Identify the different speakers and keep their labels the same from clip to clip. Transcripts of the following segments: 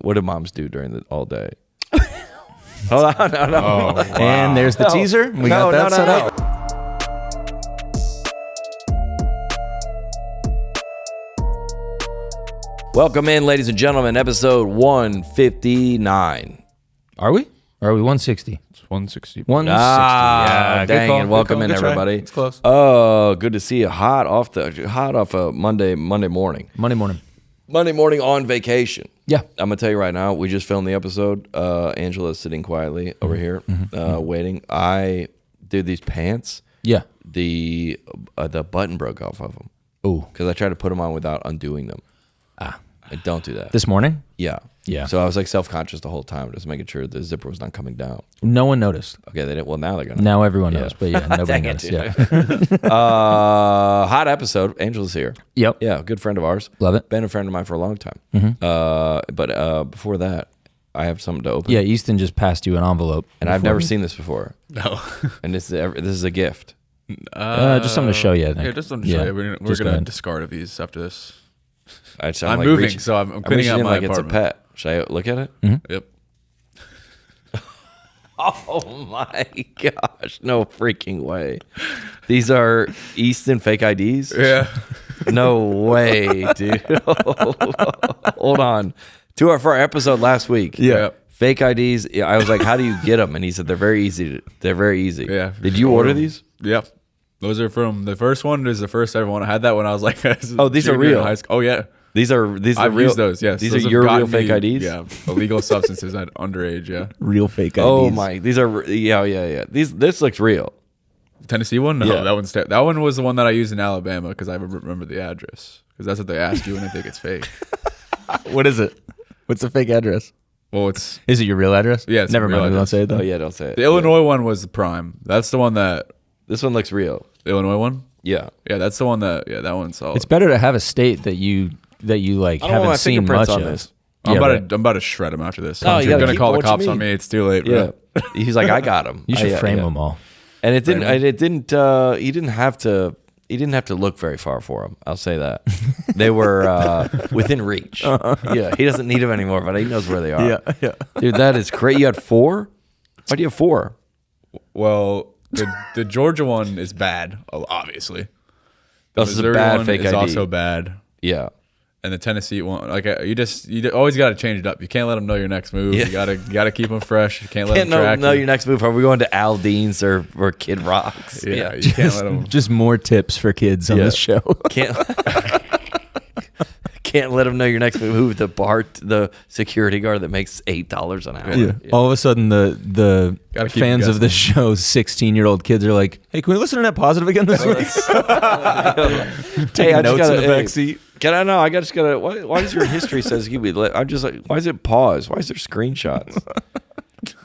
Speaker 1: What do moms do during all day? Hold on, no.
Speaker 2: Oh, wow.
Speaker 3: And there's the teaser. We got that set up.
Speaker 1: Welcome in, ladies and gentlemen, episode 159.
Speaker 3: Are we? Or are we 160?
Speaker 2: It's 160.
Speaker 3: 160.
Speaker 1: Yeah, dang,
Speaker 3: call,
Speaker 1: and welcome
Speaker 3: good
Speaker 1: in,
Speaker 3: try.
Speaker 1: everybody.
Speaker 3: It's close.
Speaker 1: Oh, good to see you. Hot off a Monday morning.
Speaker 3: Monday morning.
Speaker 1: Monday morning on vacation.
Speaker 3: Yeah.
Speaker 1: I'm gonna tell you right now. We just filmed the episode. Anjelah is sitting quietly over here, waiting. I did these pants.
Speaker 3: Yeah.
Speaker 1: The button broke off of them.
Speaker 3: Oh.
Speaker 1: Because I tried to put them on without undoing them.
Speaker 3: Ah.
Speaker 1: And don't do that.
Speaker 3: This morning?
Speaker 1: Yeah.
Speaker 3: Yeah.
Speaker 1: So I was like self-conscious the whole time, just making sure the zipper was not coming down.
Speaker 3: No one noticed.
Speaker 1: Okay, they didn't. Well, now they're gonna.
Speaker 3: Now everyone knows, but yeah, nobody knows. Yeah.
Speaker 1: Hot episode. Angel's here.
Speaker 3: Yep.
Speaker 1: Yeah, good friend of ours.
Speaker 3: Love it.
Speaker 1: Been a friend of mine for a long time. But before that, I have something to open.
Speaker 3: Yeah, Easton just passed you an envelope.
Speaker 1: And I've never seen this before.
Speaker 2: No.
Speaker 1: And this is a gift.
Speaker 3: Just something to show you, I think.
Speaker 2: Yeah, just something to show you. We're
Speaker 3: Just go
Speaker 2: going to
Speaker 3: ahead.
Speaker 2: discard of these after this.
Speaker 1: I'm
Speaker 2: I'm moving, so I'm cleaning out my
Speaker 1: like
Speaker 2: apartment.
Speaker 1: it's a pet. Should I look at it?
Speaker 2: Yep.
Speaker 1: Oh my gosh! No freaking way. These are Easton fake IDs.
Speaker 2: Yeah.
Speaker 1: No way, dude. Hold on. For our episode last week.
Speaker 2: Yeah.
Speaker 1: Fake IDs. Yeah, I was like, "How do you get them?" And he said, "They're very easy. They're very easy."
Speaker 2: Yeah.
Speaker 1: Did you order these?
Speaker 2: Yep. Those are from the first one. Is the first everyone. I had that when I was like,
Speaker 1: Oh, these are real.
Speaker 2: in high school. Oh yeah.
Speaker 1: These are
Speaker 2: I've
Speaker 1: real.
Speaker 2: used those. Yes.
Speaker 1: These
Speaker 2: Those
Speaker 1: are
Speaker 2: have
Speaker 1: your real
Speaker 2: gotten
Speaker 1: fake
Speaker 2: me,
Speaker 1: IDs.
Speaker 2: Yeah. Illegal substances at underage. Yeah.
Speaker 3: Real fake IDs.
Speaker 1: Oh my! These are yeah. This looks real.
Speaker 2: Tennessee one? No,
Speaker 1: Yeah.
Speaker 2: that one was the one that I used in Alabama because I remember the address because that's what they ask you when they think it's fake.
Speaker 3: What is it? What's the fake address?
Speaker 2: Well, it's
Speaker 3: Is it your real address?
Speaker 2: Yeah, it's
Speaker 3: Never
Speaker 2: your real
Speaker 3: mind. We don't
Speaker 2: address.
Speaker 3: say it though.
Speaker 1: Oh yeah, don't say it.
Speaker 2: the Illinois one was the prime. That's the one that
Speaker 1: This one looks real.
Speaker 2: the Illinois one.
Speaker 1: Yeah.
Speaker 2: Yeah, that's the one that that one's solid.
Speaker 3: It's better to have a state that you like
Speaker 1: I don't want my
Speaker 3: haven't seen
Speaker 1: fingerprints
Speaker 3: much
Speaker 1: on
Speaker 3: of.
Speaker 1: this.
Speaker 2: I'm
Speaker 3: Yeah,
Speaker 2: about to shred him after this.
Speaker 1: No, you
Speaker 2: You're
Speaker 1: gotta
Speaker 2: gonna
Speaker 1: keep-
Speaker 2: call the
Speaker 1: what you
Speaker 2: cops on
Speaker 1: mean?
Speaker 2: me. It's too late,
Speaker 1: Yeah.
Speaker 2: bro.
Speaker 1: He's like, I got him.
Speaker 3: You should frame them all.
Speaker 1: And it didn't. He didn't have to. He didn't have to look very far for them. I'll say that. They were within reach. Yeah, he doesn't need them anymore, but he knows where they are.
Speaker 3: Yeah.
Speaker 1: Dude, that is crazy. You had 4? Why do you have 4?
Speaker 2: Well, the Georgia one is bad, obviously. The
Speaker 1: This is a
Speaker 2: Missouri
Speaker 1: bad
Speaker 2: one
Speaker 1: fake
Speaker 2: is
Speaker 1: ID.
Speaker 2: also bad.
Speaker 1: Yeah.
Speaker 2: And the Tennessee one, like you always got to change it up. You can't let them know your next move.
Speaker 1: Yeah.
Speaker 2: You gotta keep them fresh. You can't let
Speaker 1: Can't
Speaker 2: them track
Speaker 1: know
Speaker 2: you.
Speaker 1: your next move. Are we going to Aldean's or Kid Rock's?
Speaker 2: Yeah, you can't let them.
Speaker 3: Just more tips for kids on this show.
Speaker 1: Can't let them know your next move. The security guard that makes $8 an hour.
Speaker 3: Yeah. All of a sudden, the
Speaker 2: Gotta keep
Speaker 3: fans of the
Speaker 2: guessing.
Speaker 3: show's 16-year-old kids are like, "Hey, can we listen to Net Positive again this week?" Taking notes in the back seat.
Speaker 1: Can I know? I just gotta. Why does your history says you be lit? I'm just like, why is it paused? Why is there screenshots?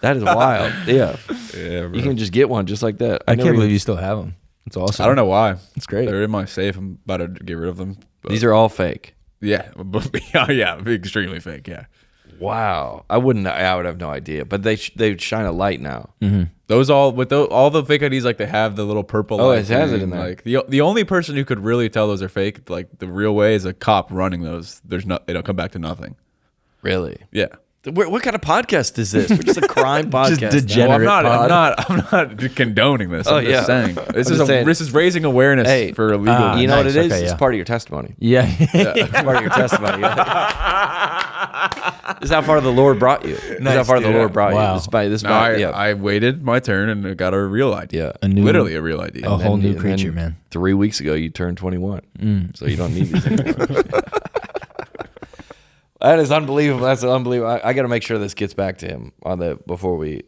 Speaker 1: That is wild. Yeah,
Speaker 2: Yeah,
Speaker 1: you can just get one just like that.
Speaker 3: I can't believe you still have them. It's awesome.
Speaker 2: I don't know why.
Speaker 3: It's great.
Speaker 2: They're in my safe. I'm about to get rid of them. But
Speaker 1: These are all fake.
Speaker 2: yeah, extremely fake. Yeah,
Speaker 1: Wow, I would have no idea. But they shine a light now.
Speaker 2: those all with all the fake IDs, like they have the little purple.
Speaker 1: Oh,
Speaker 2: light
Speaker 1: it has it
Speaker 2: thing.
Speaker 1: in there.
Speaker 2: Like the only person who could really tell those are fake, like the real way, is a cop running those. They don't come back to nothing.
Speaker 1: Really?
Speaker 2: Yeah.
Speaker 1: What kind of podcast is this? We're just a crime podcast.
Speaker 3: Just degenerate.
Speaker 2: Well,
Speaker 3: pod.
Speaker 2: I'm not condoning this.
Speaker 1: Oh,
Speaker 2: I'm
Speaker 1: yeah.
Speaker 2: just saying. This is raising awareness
Speaker 1: Hey,
Speaker 2: for illegal.
Speaker 1: You know what
Speaker 3: Nice,
Speaker 1: it is?
Speaker 3: okay,
Speaker 1: It's
Speaker 3: yeah.
Speaker 1: part of your testimony.
Speaker 3: Yeah.
Speaker 1: It's part of your testimony. This is how far the Lord brought you. This is how far the
Speaker 2: dude.
Speaker 1: Lord brought
Speaker 3: Wow.
Speaker 1: you. This
Speaker 2: No,
Speaker 1: yeah.
Speaker 2: I waited my turn and got a real ID.
Speaker 1: Yeah.
Speaker 2: Literally a real ID.
Speaker 3: A whole new
Speaker 1: And then
Speaker 3: creature, man.
Speaker 1: 3 weeks ago, you turned 21. So you don't need these anymore. That is unbelievable. That's unbelievable. I got to make sure this gets back to him on the before we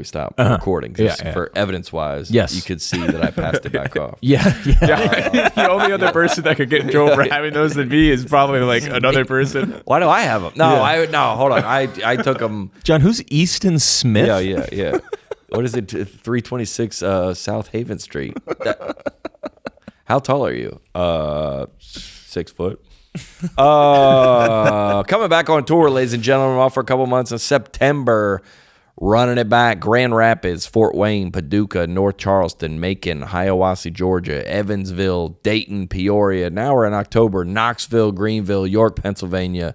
Speaker 1: stop recording. Just
Speaker 3: Yeah.
Speaker 1: for evidence wise,
Speaker 3: Yes.
Speaker 1: you could see that I passed it back off.
Speaker 3: Yeah.
Speaker 2: The only other person that could get in trouble for having those than me is probably like another person.
Speaker 1: Why do I have them? No, hold on. I took them.
Speaker 3: John, who's Easton Smith?
Speaker 1: Yeah. What is it? 326 South Haven Street. How tall are you? 6 foot. Coming back on tour, ladies and gentlemen. Off for a couple months in September. Running it back. Grand Rapids, Fort Wayne, Paducah, North Charleston, Macon, Hiawassee, Georgia, Evansville, Dayton, Peoria. Now we're in October. Knoxville, Greenville, York, Pennsylvania.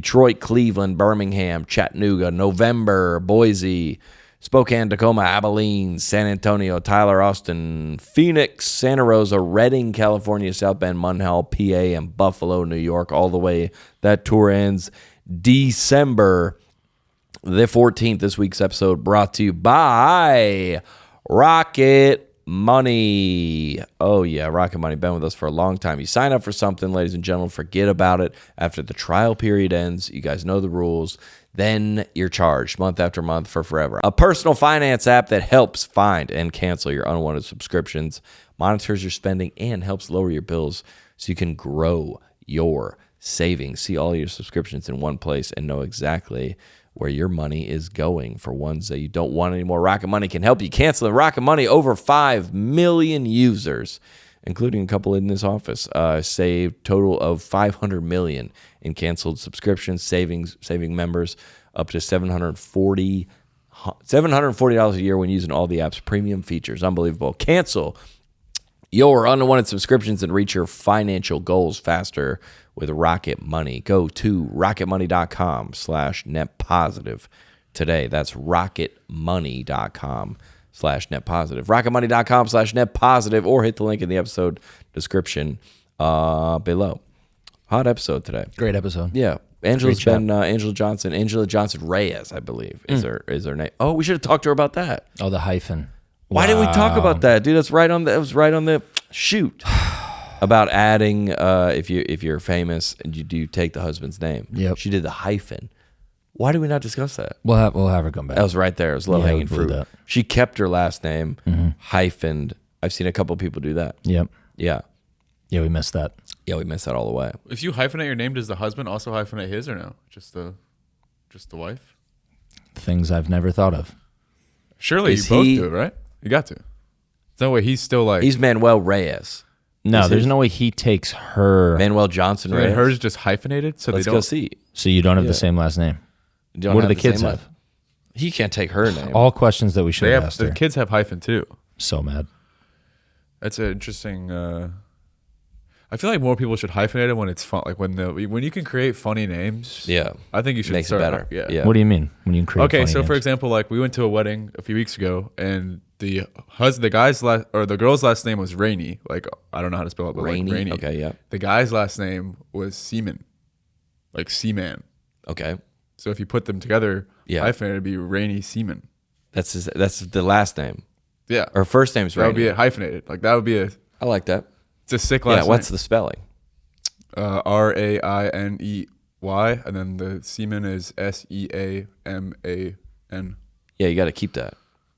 Speaker 1: Detroit, Cleveland, Birmingham, Chattanooga, November, Boise, Spokane, Tacoma, Abilene, San Antonio, Tyler, Austin, Phoenix, Santa Rosa, Redding, California, South Bend, Munhall, PA, and Buffalo, New York, all the way. That tour ends December the 14th. This week's episode brought to you by Rocket Money. Oh, yeah, Rocket Money. Been with us for a long time. You sign up for something, ladies and gentlemen, forget about it. After the trial period ends, you guys know the rules. Then you're charged month after month for forever. A personal finance app that helps find and cancel your unwanted subscriptions, monitors your spending, and helps lower your bills so you can grow your savings. See all your subscriptions in one place and know exactly where your money is going for ones that you don't want anymore. Rocket Money can help you cancel. Rocket Money, over 5 million users, including a couple in this office, saved total of $500 million in canceled subscriptions, saving members up to $740 a year when using all the app's premium features. Unbelievable. Cancel your unwanted subscriptions and reach your financial goals faster with Rocket Money. Go to rocketmoney.com/netpositive today. That's rocketmoney.com/netpositive. rocketmoney.com/netpositive, or hit the link in the episode description below. Hot episode today.
Speaker 3: Great episode.
Speaker 1: Yeah. Angela Johnson Reyes, I believe, is her name. Oh, we should have talked to her about that.
Speaker 3: Oh, the hyphen.
Speaker 1: Why didn't we talk about that, dude? That was right on the shoot. About adding, if you're famous and you do take the husband's name.
Speaker 3: Yep.
Speaker 1: She did the hyphen. Why did we not discuss that?
Speaker 3: We'll have her come back.
Speaker 1: That was right there. It was low hanging fruit.
Speaker 3: That.
Speaker 1: She kept her last name hyphened. I've seen a couple of people do that.
Speaker 3: Yep.
Speaker 1: Yeah.
Speaker 3: Yeah, we missed that.
Speaker 1: Yeah, we missed that all the way.
Speaker 2: If you hyphenate your name, does the husband also hyphenate his or no? Just the wife?
Speaker 3: Things I've never thought of.
Speaker 2: Surely you both do it, right? You got to. There's no way he's still like...
Speaker 1: He's Manuel Reyes.
Speaker 3: No, there's no way he takes her.
Speaker 1: Manuel Johnson Reyes.
Speaker 2: And hers just hyphenated, so
Speaker 1: Let's
Speaker 2: they don't...
Speaker 1: go see.
Speaker 3: So you don't have the same last name. What do the kids have?
Speaker 1: He can't take her name.
Speaker 3: All questions that we should have asked her.
Speaker 2: The kids have hyphen too.
Speaker 3: So mad.
Speaker 2: That's an interesting... I feel like more people should hyphenate it when it's fun. Like when you can create funny names.
Speaker 1: Yeah.
Speaker 2: I think you should
Speaker 1: Makes it
Speaker 2: start
Speaker 1: better.
Speaker 2: Yeah.
Speaker 3: What do you mean when you can create
Speaker 2: Okay,
Speaker 3: funny
Speaker 2: so for
Speaker 3: names?
Speaker 2: example, like we went to a wedding a few weeks ago, and the guy's last or the girl's last name was Rainey. Like I don't know how to spell it, but
Speaker 1: Rainey.
Speaker 2: like Rainey.
Speaker 1: Okay, yeah.
Speaker 2: The guy's last name was Seaman, like Seaman.
Speaker 1: Okay.
Speaker 2: So if you put them together,
Speaker 1: Yeah.
Speaker 2: hyphenated, it'd be Rainey Seaman.
Speaker 1: That's the last name.
Speaker 2: Yeah.
Speaker 1: Or first name's
Speaker 2: That
Speaker 1: Rainey.
Speaker 2: would be it, hyphenated. Like that would be
Speaker 1: I like that.
Speaker 2: it's a sick last
Speaker 1: Yeah,
Speaker 2: name.
Speaker 1: what's the spelling?
Speaker 2: Rainey, and then the Seaman is Seaman.
Speaker 1: Yeah, you got to keep that.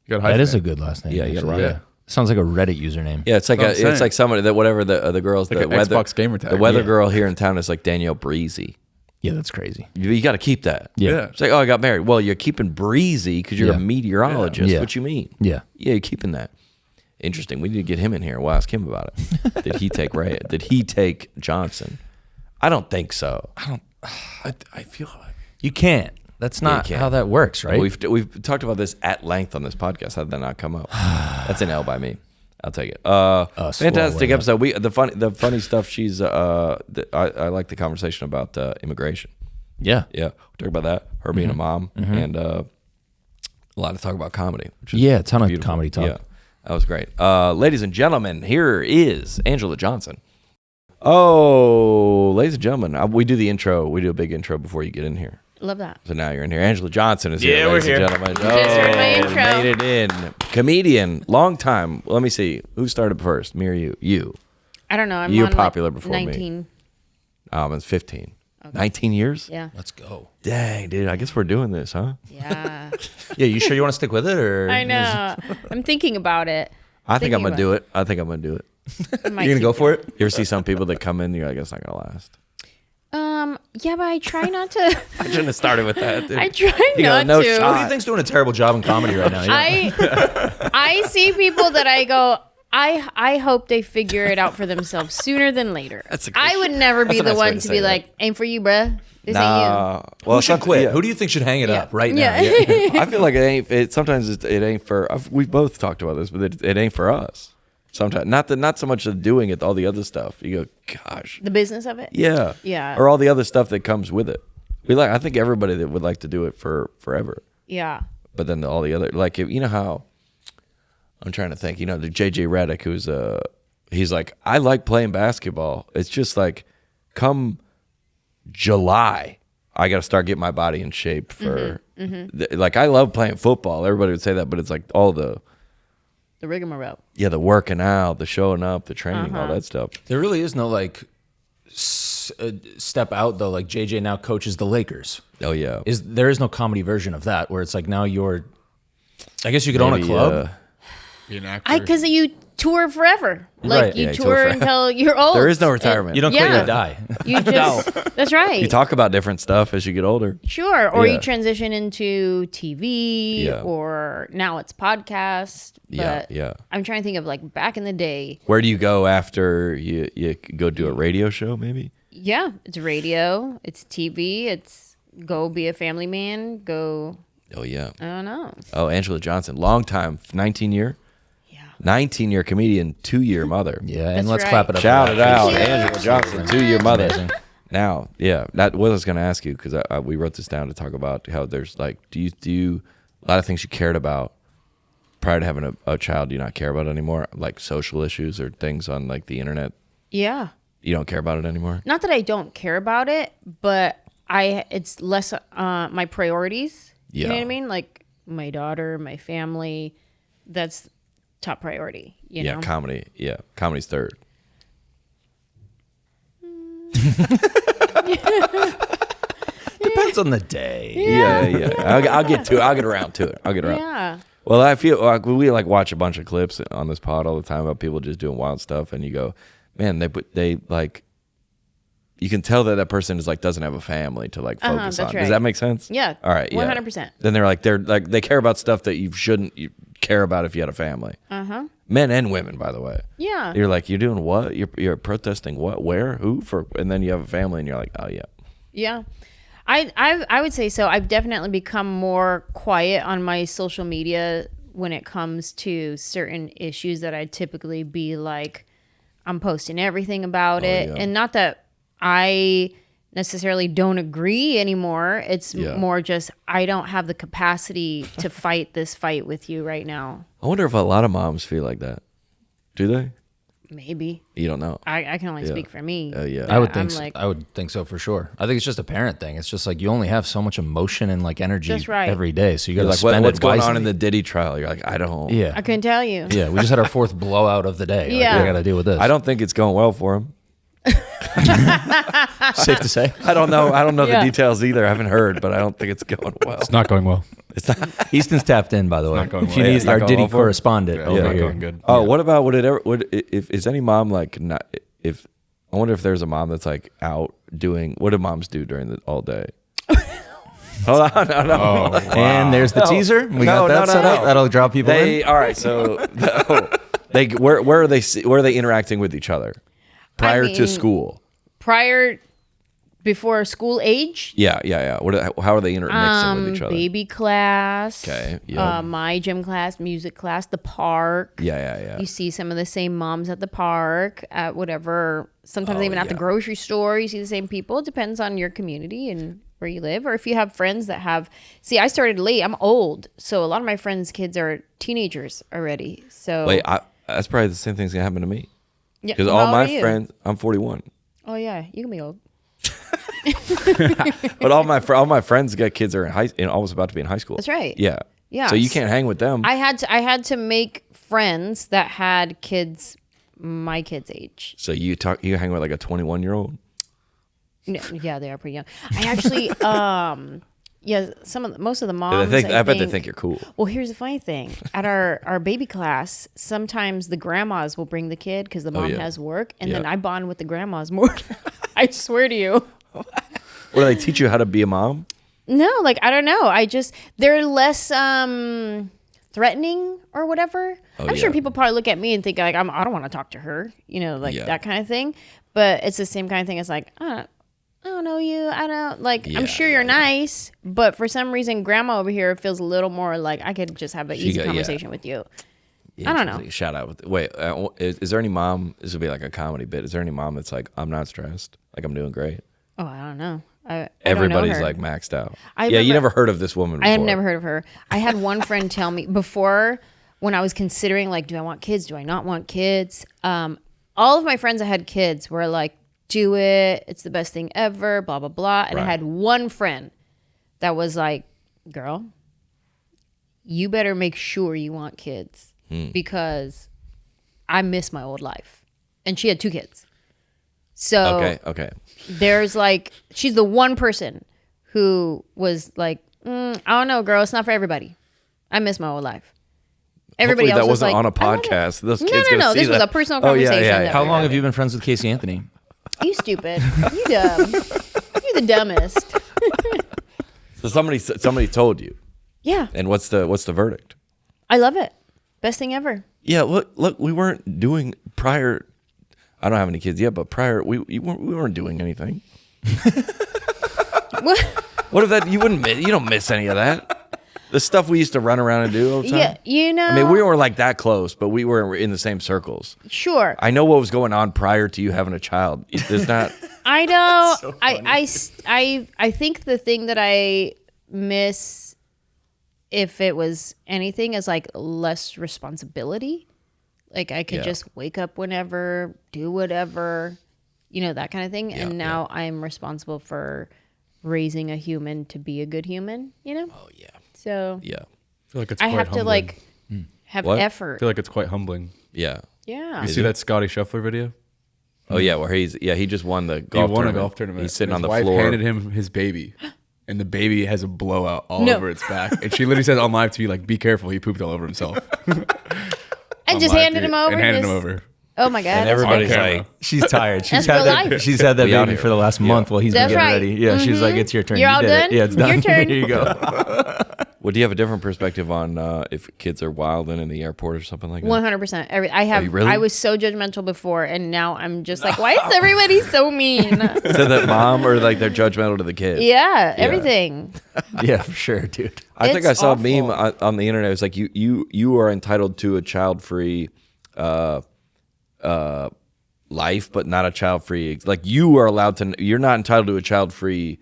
Speaker 2: You got
Speaker 3: That is a good last name.
Speaker 1: Yeah, you gotta
Speaker 3: actually.
Speaker 1: write it.
Speaker 3: Sounds like a Reddit username.
Speaker 1: Yeah, it's like
Speaker 2: That's what I'm
Speaker 1: it's
Speaker 2: saying.
Speaker 1: like somebody that whatever the girls
Speaker 2: Like
Speaker 1: the
Speaker 2: an
Speaker 1: weather
Speaker 2: Xbox gamer tag.
Speaker 1: the weather
Speaker 3: Yeah.
Speaker 1: girl here in town is like Danielle Breezy.
Speaker 3: Yeah, that's crazy.
Speaker 1: You got to keep that.
Speaker 3: Yeah.
Speaker 1: It's like, oh, I got married. Well, you're keeping breezy because you're
Speaker 3: Yeah.
Speaker 1: a meteorologist.
Speaker 3: Yeah.
Speaker 1: What you mean?
Speaker 3: Yeah.
Speaker 1: Yeah, you're keeping that. Interesting. We need to get him in here. We'll ask him about it. Did he take Ray? Did he take Johnson? I don't think so.
Speaker 2: I feel like
Speaker 3: You can't. That's not
Speaker 1: can't.
Speaker 3: how that works, right?
Speaker 1: We've talked about this at length on this podcast. How did that not come up? That's an L by me. I'll take it. Fantastic episode. The funny stuff. She's I like the conversation about immigration.
Speaker 3: Yeah.
Speaker 1: Yeah, we talk about that. Her being a mom and a lot of talk about comedy. Which is
Speaker 3: Yeah, a ton of
Speaker 1: beautiful.
Speaker 3: comedy talk.
Speaker 1: Yeah, that was great. Ladies and gentlemen, here is Anjelah Johnson. Oh, ladies and gentlemen, we do the intro. We do a big intro before you get in here.
Speaker 4: Love that.
Speaker 1: So now you're in here. Anjelah Johnson is here.
Speaker 3: Yeah, we're
Speaker 1: ladies and
Speaker 3: here.
Speaker 1: gentlemen.
Speaker 4: You just heard my intro.
Speaker 1: Made it in. Comedian, long time. Let me see. Who started first? Me or you? You.
Speaker 4: I don't know. I'm
Speaker 1: You're
Speaker 4: on
Speaker 1: popular
Speaker 4: like
Speaker 1: before me.
Speaker 4: 19.
Speaker 1: It's 15. 19 years?
Speaker 4: Yeah.
Speaker 3: Let's go.
Speaker 1: Dang, dude. I guess we're doing this, huh?
Speaker 4: Yeah.
Speaker 3: Yeah, you sure you want to stick with it, or
Speaker 4: I know. I'm thinking about it.
Speaker 1: I think I'm
Speaker 4: Thinking
Speaker 1: going to
Speaker 4: about
Speaker 1: do it.
Speaker 4: I might
Speaker 3: you gonna
Speaker 4: keep
Speaker 3: go for it?
Speaker 1: You ever see some people that come in and you're like, it's not going to last?
Speaker 4: Yeah, but I try not to.
Speaker 1: I shouldn't have started with that, dude.
Speaker 4: I try
Speaker 1: You got
Speaker 4: not
Speaker 1: no
Speaker 4: to.
Speaker 1: shot.
Speaker 3: Who do you think's doing a terrible job in comedy right now?
Speaker 4: I see people that I go, I hope they figure it out for themselves sooner than later.
Speaker 1: That's a good
Speaker 4: I would never be
Speaker 1: a
Speaker 4: the
Speaker 1: nice way
Speaker 4: one
Speaker 1: to
Speaker 4: to
Speaker 1: say
Speaker 4: be
Speaker 1: that.
Speaker 4: like, ain't for you, bruh. This
Speaker 1: Nah. Well,
Speaker 3: Who should quit?
Speaker 1: yeah.
Speaker 3: Who do you think should hang it up right now?
Speaker 4: Yeah.
Speaker 1: I feel like sometimes it ain't for. We've both talked about this, but it ain't for us. Sometimes not so much of doing it, all the other stuff. You go, gosh,
Speaker 4: The business of it?
Speaker 1: yeah,
Speaker 4: Yeah.
Speaker 1: or all the other stuff that comes with it. I think everybody that would like to do it for forever.
Speaker 4: Yeah.
Speaker 1: But then all the other, like, you know how, I'm trying to think, the JJ Redick, who's he's like, I like playing basketball. It's just like, come July, I got to start getting my body in shape for, like, I love playing football. Everybody would say that, but it's like all the
Speaker 4: rigmarole.
Speaker 1: Yeah, the working out, the showing up, the training, all that stuff.
Speaker 3: There really is no like step out though. Like JJ now coaches the Lakers.
Speaker 1: Oh yeah,
Speaker 3: There is no comedy version of that where it's like now you're. I guess you could own a club.
Speaker 2: Be an actor.
Speaker 4: Because you tour forever. Like
Speaker 3: Right.
Speaker 4: you
Speaker 1: Yeah, you
Speaker 4: tour
Speaker 1: tour forever.
Speaker 4: until you're old.
Speaker 1: there is no retirement.
Speaker 3: You don't quit,
Speaker 4: Yeah.
Speaker 3: you die.
Speaker 4: You just that's right.
Speaker 1: You talk about different stuff as you get older.
Speaker 4: Sure. Or
Speaker 1: Yeah.
Speaker 4: you transition into TV
Speaker 1: Yeah.
Speaker 4: or now it's podcast.
Speaker 1: Yeah,
Speaker 4: But
Speaker 1: yeah.
Speaker 4: I'm trying to think of like back in the day.
Speaker 1: Where do you go after you go do a radio show? Maybe.
Speaker 4: Yeah, it's radio, it's TV, it's go be a family man, go
Speaker 1: Oh yeah.
Speaker 4: I don't know.
Speaker 1: Oh, Anjelah Johnson, long time, 19-year.
Speaker 4: Yeah.
Speaker 1: 19-year comedian, 2-year mother.
Speaker 3: Yeah, and
Speaker 4: That's
Speaker 3: let's
Speaker 4: right.
Speaker 3: clap it up.
Speaker 1: Shout
Speaker 3: for
Speaker 1: it
Speaker 3: that.
Speaker 1: out,
Speaker 4: Yeah.
Speaker 1: Anjelah Johnson, 2-year mother.
Speaker 3: Amazing.
Speaker 1: Now, yeah, that was I was going to ask you because we wrote this down to talk about how there's like, do you a lot of things you cared about prior to having a child, do you not care about anymore? Like social issues or things on like the internet,
Speaker 4: Yeah.
Speaker 1: you don't care about it anymore?
Speaker 4: Not that I don't care about it, but it's less my priorities. You know
Speaker 1: Yeah.
Speaker 4: what I mean? Like my daughter, my family, that's top priority, you
Speaker 1: Yeah,
Speaker 4: know?
Speaker 1: comedy. Yeah, comedy's third.
Speaker 3: Depends on the day.
Speaker 1: Yeah. I'll get around to it.
Speaker 4: Yeah.
Speaker 1: Well, I feel like we like watch a bunch of clips on this pod all the time about people just doing wild stuff, and you go, man, they like, you can tell that person is like doesn't have a family to like focus
Speaker 4: that's
Speaker 1: on.
Speaker 4: right.
Speaker 1: Does that make sense?
Speaker 4: Yeah.
Speaker 1: All right. Yeah.
Speaker 4: 100%.
Speaker 1: Then they're like they care about stuff that you shouldn't care about if you had a family. Men and women, by the way.
Speaker 4: Yeah.
Speaker 1: You're like, you're doing what? You're protesting what? Where? Who? For? And then you have a family, and you're like, oh yeah.
Speaker 4: Yeah. I would say so. I've definitely become more quiet on my social media when it comes to certain issues that I'd typically be like, I'm posting everything about it.
Speaker 1: yeah.
Speaker 4: And not that I necessarily don't agree anymore. It's
Speaker 1: Yeah.
Speaker 4: more just I don't have the capacity to fight this fight with you right now.
Speaker 1: I wonder if a lot of moms feel like that. Do they?
Speaker 4: Maybe.
Speaker 1: You don't know.
Speaker 4: I can only speak for me.
Speaker 1: Yeah.
Speaker 3: I would
Speaker 4: I'm
Speaker 3: think so.
Speaker 4: like-
Speaker 3: I would think so for sure. I think it's just a parent thing. It's just like you only have so much emotion and like energy
Speaker 4: That's right.
Speaker 3: every day, so you got
Speaker 1: You're
Speaker 3: to
Speaker 1: like,
Speaker 3: spend
Speaker 1: what's
Speaker 3: it
Speaker 1: going
Speaker 3: wisely.
Speaker 1: on in the Diddy trial? You're like, I don't.
Speaker 3: Yeah,
Speaker 4: I couldn't tell you.
Speaker 3: yeah. We just had our fourth blowout of the day. Like,
Speaker 4: Yeah.
Speaker 3: we got to deal with this.
Speaker 1: I don't think it's going well for him.
Speaker 3: Safe to say.
Speaker 1: I don't know. I don't know
Speaker 4: Yeah.
Speaker 1: the details either. I haven't heard, but I don't think it's going well.
Speaker 2: It's not going well.
Speaker 3: Eason's tapped in, by the way.
Speaker 2: not going
Speaker 3: If you
Speaker 2: well.
Speaker 3: need
Speaker 2: It's
Speaker 1: not
Speaker 3: our
Speaker 1: going
Speaker 3: Diddy
Speaker 1: well for him?
Speaker 3: correspondent
Speaker 2: Yeah,
Speaker 3: over
Speaker 2: it's not
Speaker 3: here.
Speaker 2: going good.
Speaker 1: Oh, what about if is any mom like not if I wonder if there's a mom that's like out doing what do moms do during the all day? Hold on, no.
Speaker 3: And there's the teaser. We got that set up. That'll draw people
Speaker 1: They
Speaker 3: in.
Speaker 1: all right. So they where are they interacting with each other prior to
Speaker 4: mean-
Speaker 1: school?
Speaker 4: Before school age,
Speaker 1: Yeah. How are they intermixing with each other?
Speaker 4: baby class,
Speaker 1: Okay, yeah.
Speaker 4: my gym class, music class, the park.
Speaker 1: Yeah.
Speaker 4: You see some of the same moms at the park, at whatever, sometimes even at the
Speaker 1: yeah.
Speaker 4: grocery store, you see the same people. It depends on your community and where you live. Or if you have friends that have, see, I started late, I'm old. So a lot of my friends' kids are teenagers already. So,
Speaker 1: Wait, that's probably the same thing's gonna happen to me
Speaker 4: yeah,
Speaker 1: because
Speaker 4: how
Speaker 1: all
Speaker 4: old
Speaker 1: my
Speaker 4: are you?
Speaker 1: friends, I'm 41,
Speaker 4: Oh yeah, you can be old.
Speaker 1: but all my friends got kids are almost about to be in high school.
Speaker 4: That's right.
Speaker 1: Yeah.
Speaker 4: Yeah.
Speaker 1: So you can't hang with them.
Speaker 4: I had to make friends that had kids my kids' age.
Speaker 1: So you hang with like a 21-year-old.
Speaker 4: Yeah, they are pretty young. I actually, yeah, most of the moms.
Speaker 1: I bet they think you're cool.
Speaker 4: Well, here's the funny thing: at our baby class, sometimes the grandmas will bring the kid because the mom
Speaker 1: yeah.
Speaker 4: has work, and then
Speaker 1: Yeah.
Speaker 4: I bond with the grandmas more. I swear to you.
Speaker 1: Or they teach you how to be a mom.
Speaker 4: No, like I don't know. They're less threatening or whatever. I'm sure
Speaker 1: yeah.
Speaker 4: people probably look at me and think like I don't want to talk to her, like
Speaker 1: Yeah.
Speaker 4: that kind of thing. But it's the same kind of thing. It's like I don't know you. I don't like.
Speaker 1: Yeah,
Speaker 4: I'm sure you're nice, but for some reason, grandma over here feels a little more like I could just have an easy conversation with you. I don't know.
Speaker 1: Shout out. Wait, is there any mom? This would be like a comedy bit. Is there any mom that's like, I'm not stressed, like I'm doing great?
Speaker 4: Oh, I don't know.
Speaker 1: Everybody's
Speaker 4: her.
Speaker 1: like maxed out.
Speaker 4: I
Speaker 1: Yeah, you
Speaker 4: remember-
Speaker 1: never heard of this woman before.
Speaker 4: I have never heard of her. I had one friend tell me before, when I was considering, like, do I want kids? Do I not want kids? All of my friends that had kids were like, do it. It's the best thing ever, blah, blah, blah. And I
Speaker 1: Right.
Speaker 4: had one friend that was like, girl, you better make sure you want kids because I miss my old life. And she had 2 kids. So
Speaker 1: Okay.
Speaker 4: there's like, she's the one person who was like, I don't know, girl, it's not for everybody. I miss my old life. Everybody
Speaker 1: Hopefully
Speaker 4: else
Speaker 1: that
Speaker 4: was
Speaker 1: wasn't
Speaker 4: like,
Speaker 1: on a
Speaker 4: I love it.
Speaker 1: podcast. Those
Speaker 4: No,
Speaker 1: kids
Speaker 4: no,
Speaker 1: gonna
Speaker 4: no.
Speaker 1: see
Speaker 4: This was
Speaker 1: that.
Speaker 4: a personal
Speaker 1: Oh, yeah,
Speaker 4: conversation.
Speaker 1: yeah,
Speaker 4: that
Speaker 1: yeah.
Speaker 3: How
Speaker 4: we
Speaker 3: long
Speaker 4: were
Speaker 3: have you
Speaker 4: having.
Speaker 3: been friends with Casey Anthony?
Speaker 4: You stupid. You dumb. You're the dumbest.
Speaker 1: So somebody told you.
Speaker 4: Yeah,
Speaker 1: And what's the verdict?
Speaker 4: I love it. Best thing ever.
Speaker 1: Yeah, look, we weren't doing prior. I don't have any kids yet, but prior we weren't doing anything.
Speaker 4: What?
Speaker 1: What if that you don't miss any of that? The stuff we used to run around and do all the time.
Speaker 4: Yeah, you know.
Speaker 1: I mean, we weren't like that close, but we were in the same circles.
Speaker 4: Sure.
Speaker 1: I know what was going on prior to you having a child. There's not.
Speaker 4: I know. I think the thing that I miss, if it was anything, is like less responsibility. Like I could
Speaker 1: Yeah.
Speaker 4: just wake up whenever, do whatever, that kind of thing.
Speaker 1: Yeah,
Speaker 4: And now I'm responsible for raising a human to be a good human.
Speaker 1: Oh yeah,
Speaker 4: So
Speaker 1: yeah,
Speaker 2: I feel like it's
Speaker 4: I
Speaker 2: quite
Speaker 4: have to
Speaker 2: humbling.
Speaker 4: like have
Speaker 1: What?
Speaker 2: I
Speaker 4: effort.
Speaker 2: feel like it's quite humbling.
Speaker 1: yeah.
Speaker 4: Yeah.
Speaker 2: You see that Scotty Scheffler video?
Speaker 1: Oh yeah, where he just won the golf
Speaker 2: He won
Speaker 1: tournament.
Speaker 2: a golf tournament.
Speaker 1: He's sitting
Speaker 2: and
Speaker 1: on
Speaker 2: his
Speaker 1: the
Speaker 2: wife
Speaker 1: floor.
Speaker 2: handed him his baby, and the baby has a blowout all
Speaker 4: No.
Speaker 2: over its back. And she literally says on live TV, like, "Be careful, he pooped all over himself."
Speaker 4: And just handed him over.
Speaker 2: And handed him
Speaker 4: just-
Speaker 2: over.
Speaker 4: Oh my God.
Speaker 3: And
Speaker 4: that's
Speaker 3: everybody's
Speaker 2: On camera.
Speaker 3: like, she's tired. She's
Speaker 4: That's
Speaker 3: had
Speaker 4: real
Speaker 3: that.
Speaker 4: life.
Speaker 3: She's had that
Speaker 1: We out
Speaker 3: baby
Speaker 1: here.
Speaker 3: for the last month while he's
Speaker 4: That's
Speaker 3: been getting
Speaker 4: right.
Speaker 3: ready. Yeah, she's like, it's your turn.
Speaker 4: You're
Speaker 3: You
Speaker 4: all
Speaker 3: did
Speaker 4: done?
Speaker 3: it. Yeah, it's
Speaker 4: Your
Speaker 3: done.
Speaker 4: turn.
Speaker 3: Here you go.
Speaker 1: Well, do you have a different perspective on if kids are wilding in the airport or something like that?
Speaker 4: 100%. I have.
Speaker 1: you really?
Speaker 4: I was so judgmental before, and now I'm just like, why is everybody so mean?
Speaker 1: So that mom or like they're judgmental to the kid.
Speaker 4: Yeah, everything.
Speaker 3: Yeah, for sure, dude.
Speaker 1: I think
Speaker 4: It's
Speaker 1: I saw
Speaker 4: awful.
Speaker 1: a meme on the internet. It was like you are entitled to a child-free life, but not a child-free. Like you are allowed to. You're not entitled to a child-free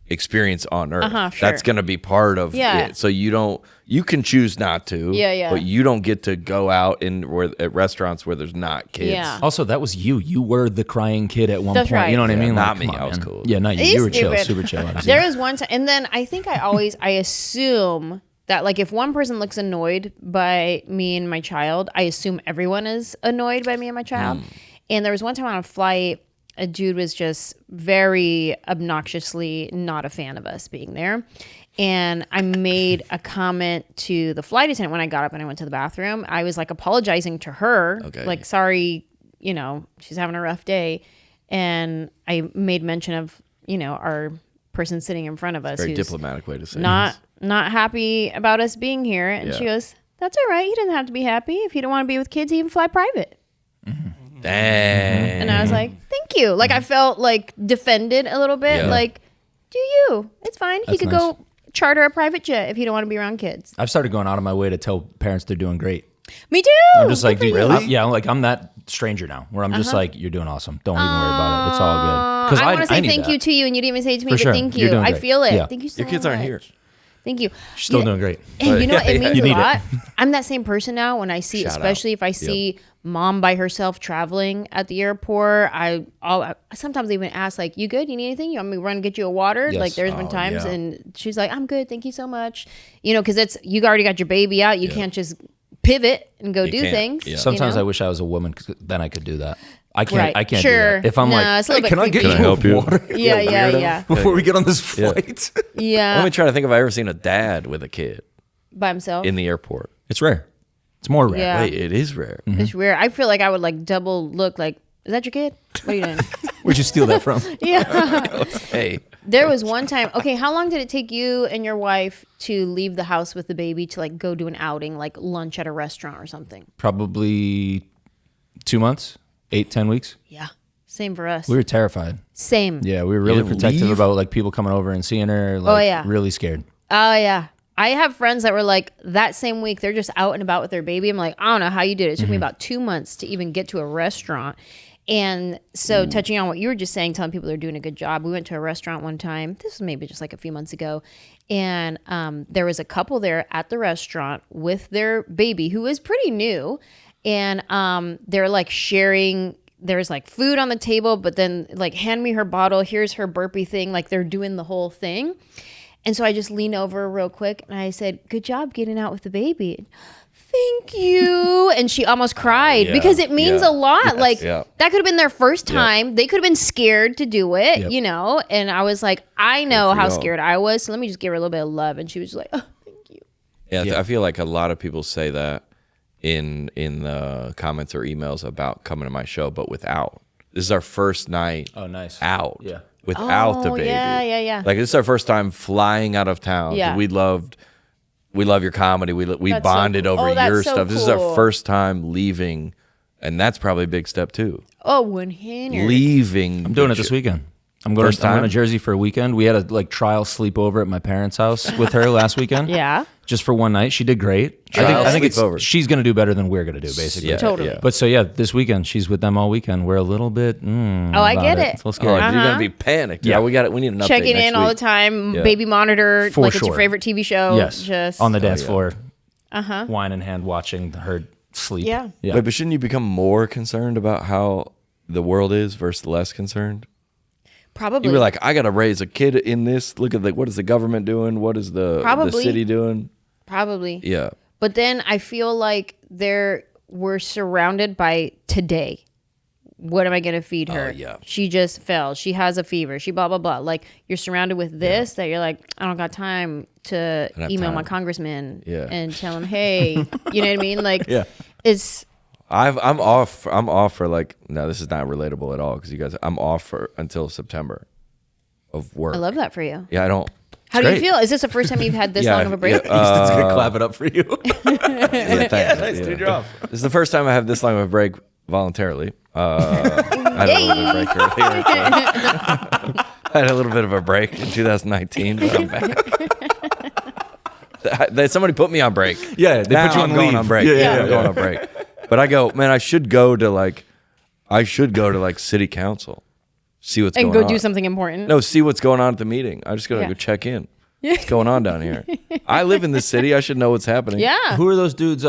Speaker 1: experience on Earth.
Speaker 4: Sure.
Speaker 1: That's going to be part of
Speaker 4: Yeah.
Speaker 1: it. So you don't. You can choose not to.
Speaker 4: Yeah, yeah.
Speaker 1: But you don't get to go out at restaurants where there's not kids.
Speaker 4: Yeah.
Speaker 3: Also, that was you. You were the crying kid at one
Speaker 4: That's
Speaker 3: point.
Speaker 4: right.
Speaker 3: You know what I
Speaker 1: Yeah,
Speaker 3: mean?
Speaker 1: not
Speaker 3: Like,
Speaker 1: me.
Speaker 3: come
Speaker 1: I
Speaker 3: on,
Speaker 1: was
Speaker 3: man.
Speaker 1: cool.
Speaker 3: Yeah, not you.
Speaker 4: Are
Speaker 3: You were chill,
Speaker 4: stupid?
Speaker 3: super chill. Obviously.
Speaker 4: There was one time, and then I think I assume that like if one person looks annoyed by me and my child, I assume everyone is annoyed by me and my child. And there was one time on a flight, a dude was just very obnoxiously not a fan of us being there. And I made a comment to the flight attendant when I got up and I went to the bathroom. I was like apologizing to her,
Speaker 1: Okay.
Speaker 4: like, sorry, she's having a rough day. And I made mention of, our person sitting in front of us
Speaker 1: Very
Speaker 4: who's
Speaker 1: diplomatic way to say
Speaker 4: not happy about us being here. And
Speaker 1: Yeah.
Speaker 4: she goes, that's all right. He doesn't have to be happy. If you don't want to be with kids, he can fly private.
Speaker 1: it. Dang.
Speaker 4: And I was like, thank you. Like I felt like defended a little bit.
Speaker 1: Yeah.
Speaker 4: Like, do you? It's fine. He
Speaker 3: That's
Speaker 4: could
Speaker 3: nice.
Speaker 4: go charter a private jet if you don't want to be around kids.
Speaker 3: I've started going out of my way to tell parents they're doing great.
Speaker 4: Me too.
Speaker 3: I'm just like,
Speaker 4: Good
Speaker 3: dude,
Speaker 4: for you.
Speaker 3: yeah, I'm that stranger now where I'm just like, you're doing awesome. Don't even worry about it. It's all good.
Speaker 4: I want to say
Speaker 3: need
Speaker 4: thank
Speaker 3: that.
Speaker 4: you to you, and you didn't even say it to me,
Speaker 3: For
Speaker 4: but
Speaker 3: sure.
Speaker 4: thank
Speaker 3: You're
Speaker 4: you.
Speaker 3: doing
Speaker 4: I
Speaker 3: great.
Speaker 4: feel it.
Speaker 3: Yeah.
Speaker 4: Thank you so
Speaker 1: Your kids aren't
Speaker 4: much.
Speaker 1: here.
Speaker 4: Thank you.
Speaker 3: Still doing great.
Speaker 4: And you know what? It means
Speaker 3: You
Speaker 4: a
Speaker 3: need it.
Speaker 4: lot. I'm that same person now when I see,
Speaker 1: Shout out.
Speaker 4: especially if I see mom by herself traveling at the airport. I sometimes even ask, like, you good? You need anything? You want me to run and get you a water?
Speaker 3: Yes.
Speaker 4: Like, there's been times,
Speaker 1: yeah.
Speaker 4: and she's like, I'm good. Thank you so much. Because you already got your baby out. You can't just pivot and go do
Speaker 1: can't.
Speaker 4: things.
Speaker 1: Yeah.
Speaker 3: Sometimes I wish I was a woman because then I could do that. I can't.
Speaker 4: Right.
Speaker 3: I can't
Speaker 4: Sure.
Speaker 3: do that. If I'm
Speaker 4: No,
Speaker 3: like,
Speaker 4: it's a little
Speaker 3: hey,
Speaker 4: bit
Speaker 3: can I get
Speaker 4: creepy.
Speaker 3: you
Speaker 1: Can I help you?
Speaker 3: water
Speaker 4: Yeah.
Speaker 3: before we get on this flight?
Speaker 4: Yeah.
Speaker 1: Let me try to think if I ever seen a dad with a kid
Speaker 4: By himself.
Speaker 1: in the airport.
Speaker 3: It's rare. It's more rare.
Speaker 4: Yeah.
Speaker 1: Wait, it is rare.
Speaker 4: It's weird. I feel like I would like double look like, is that your kid? What are you doing?
Speaker 3: Where'd you steal that from?
Speaker 4: Yeah.
Speaker 1: Hey,
Speaker 4: There was one time. Okay, how long did it take you and your wife to leave the house with the baby to like go do an outing, like lunch at a restaurant or something?
Speaker 3: Probably 2 months, 8-10 weeks.
Speaker 4: Yeah. Same for us.
Speaker 3: We were terrified.
Speaker 4: Same.
Speaker 3: Yeah, we were really
Speaker 1: didn't
Speaker 3: protective
Speaker 1: leave?
Speaker 3: about like people coming over and seeing her. Like,
Speaker 4: yeah.
Speaker 3: really scared.
Speaker 4: Oh yeah. I have friends that were like that same week they're just out and about with their baby. I'm like, I don't know how you did it. It took me about 2 months to even get to a restaurant. And so touching on what you were just saying, telling people they're doing a good job. We went to a restaurant one time. This was maybe just like a few months ago. And there was a couple there at the restaurant with their baby who was pretty new. And they're like sharing, there's like food on the table, but then like, hand me her bottle. Here's her burpee thing. Like they're doing the whole thing. And so I just leaned over real quick and I said, good job getting out with the baby. Thank you. And she almost cried because it means a lot. Like that could have been their first time. They could have been scared to do it, you know? And I was like, I know how scared I was. So let me just give her a little bit of love. And she was like, oh, thank you.
Speaker 1: Yeah, I feel like a lot of people say that in the comments or emails about coming to my show, but without. This is our first night out. Yeah. Without the baby.
Speaker 4: Yeah.
Speaker 1: Like this is our first time flying out of town.
Speaker 4: Yeah.
Speaker 1: We love your comedy. We bonded over your stuff. This is our first time leaving, and that's probably a big step too.
Speaker 4: Oh, 100.
Speaker 1: Leaving.
Speaker 3: I'm doing it this weekend. I'm going to Jersey for a weekend. We had a like trial sleepover at my parents' house with her last weekend.
Speaker 4: Yeah.
Speaker 3: Just for one night. She did great. I think she's going to do better than we're going to do, basically.
Speaker 1: Yeah,
Speaker 4: totally.
Speaker 1: Yeah.
Speaker 3: But so, yeah, this weekend, she's with them all weekend. We're a little bit,
Speaker 4: I get it.
Speaker 3: It's a little scary.
Speaker 1: You're going to be panicked. Yeah, we need an update
Speaker 4: checking
Speaker 1: next
Speaker 4: in all
Speaker 1: week.
Speaker 4: the time, baby monitor,
Speaker 3: For
Speaker 4: like
Speaker 3: sure.
Speaker 4: it's your favorite TV show.
Speaker 3: Yes.
Speaker 4: Just
Speaker 3: on the dance floor. Wine in hand, watching her sleep.
Speaker 4: Yeah.
Speaker 1: Wait, but shouldn't you become more concerned about how the world is versus less concerned?
Speaker 4: Probably.
Speaker 1: You were like, I got to raise a kid in this. Look at what is the government doing? What is the city doing?
Speaker 4: Probably.
Speaker 1: Yeah.
Speaker 4: But then I feel like we're surrounded by today. What am I going to feed her?
Speaker 1: Yeah.
Speaker 4: She just fell. She has a fever. She blah, blah, blah. Like you're surrounded with this that you're like, I don't got time to email my congressman and tell him, hey, you know what I mean? Like it's...
Speaker 1: I'm off for like, no, this is not relatable at all because you guys, I'm off until September of work.
Speaker 4: I love that for you.
Speaker 1: Yeah, I don't.
Speaker 4: How do you feel? Is this the first time you've had this long of a break?
Speaker 3: That's good. Clap it up for you.
Speaker 1: Nice, dude, you're off. This is the first time I have this long of a break voluntarily. I had a little bit of a break earlier. I had a little bit of a break in 2019, but I'm back. Somebody put me on break.
Speaker 3: Yeah, they put you on
Speaker 1: going
Speaker 3: leave.
Speaker 1: on break.
Speaker 3: Yeah,
Speaker 1: I'm going on break. But I go, man, I should go to like city council, see what's going on.
Speaker 4: And go do something important.
Speaker 1: No, see what's going on at the meeting. I just gotta go check in. What's going on down here? I live in this city. I should know what's happening.
Speaker 4: Yeah.
Speaker 3: Who are those dudes?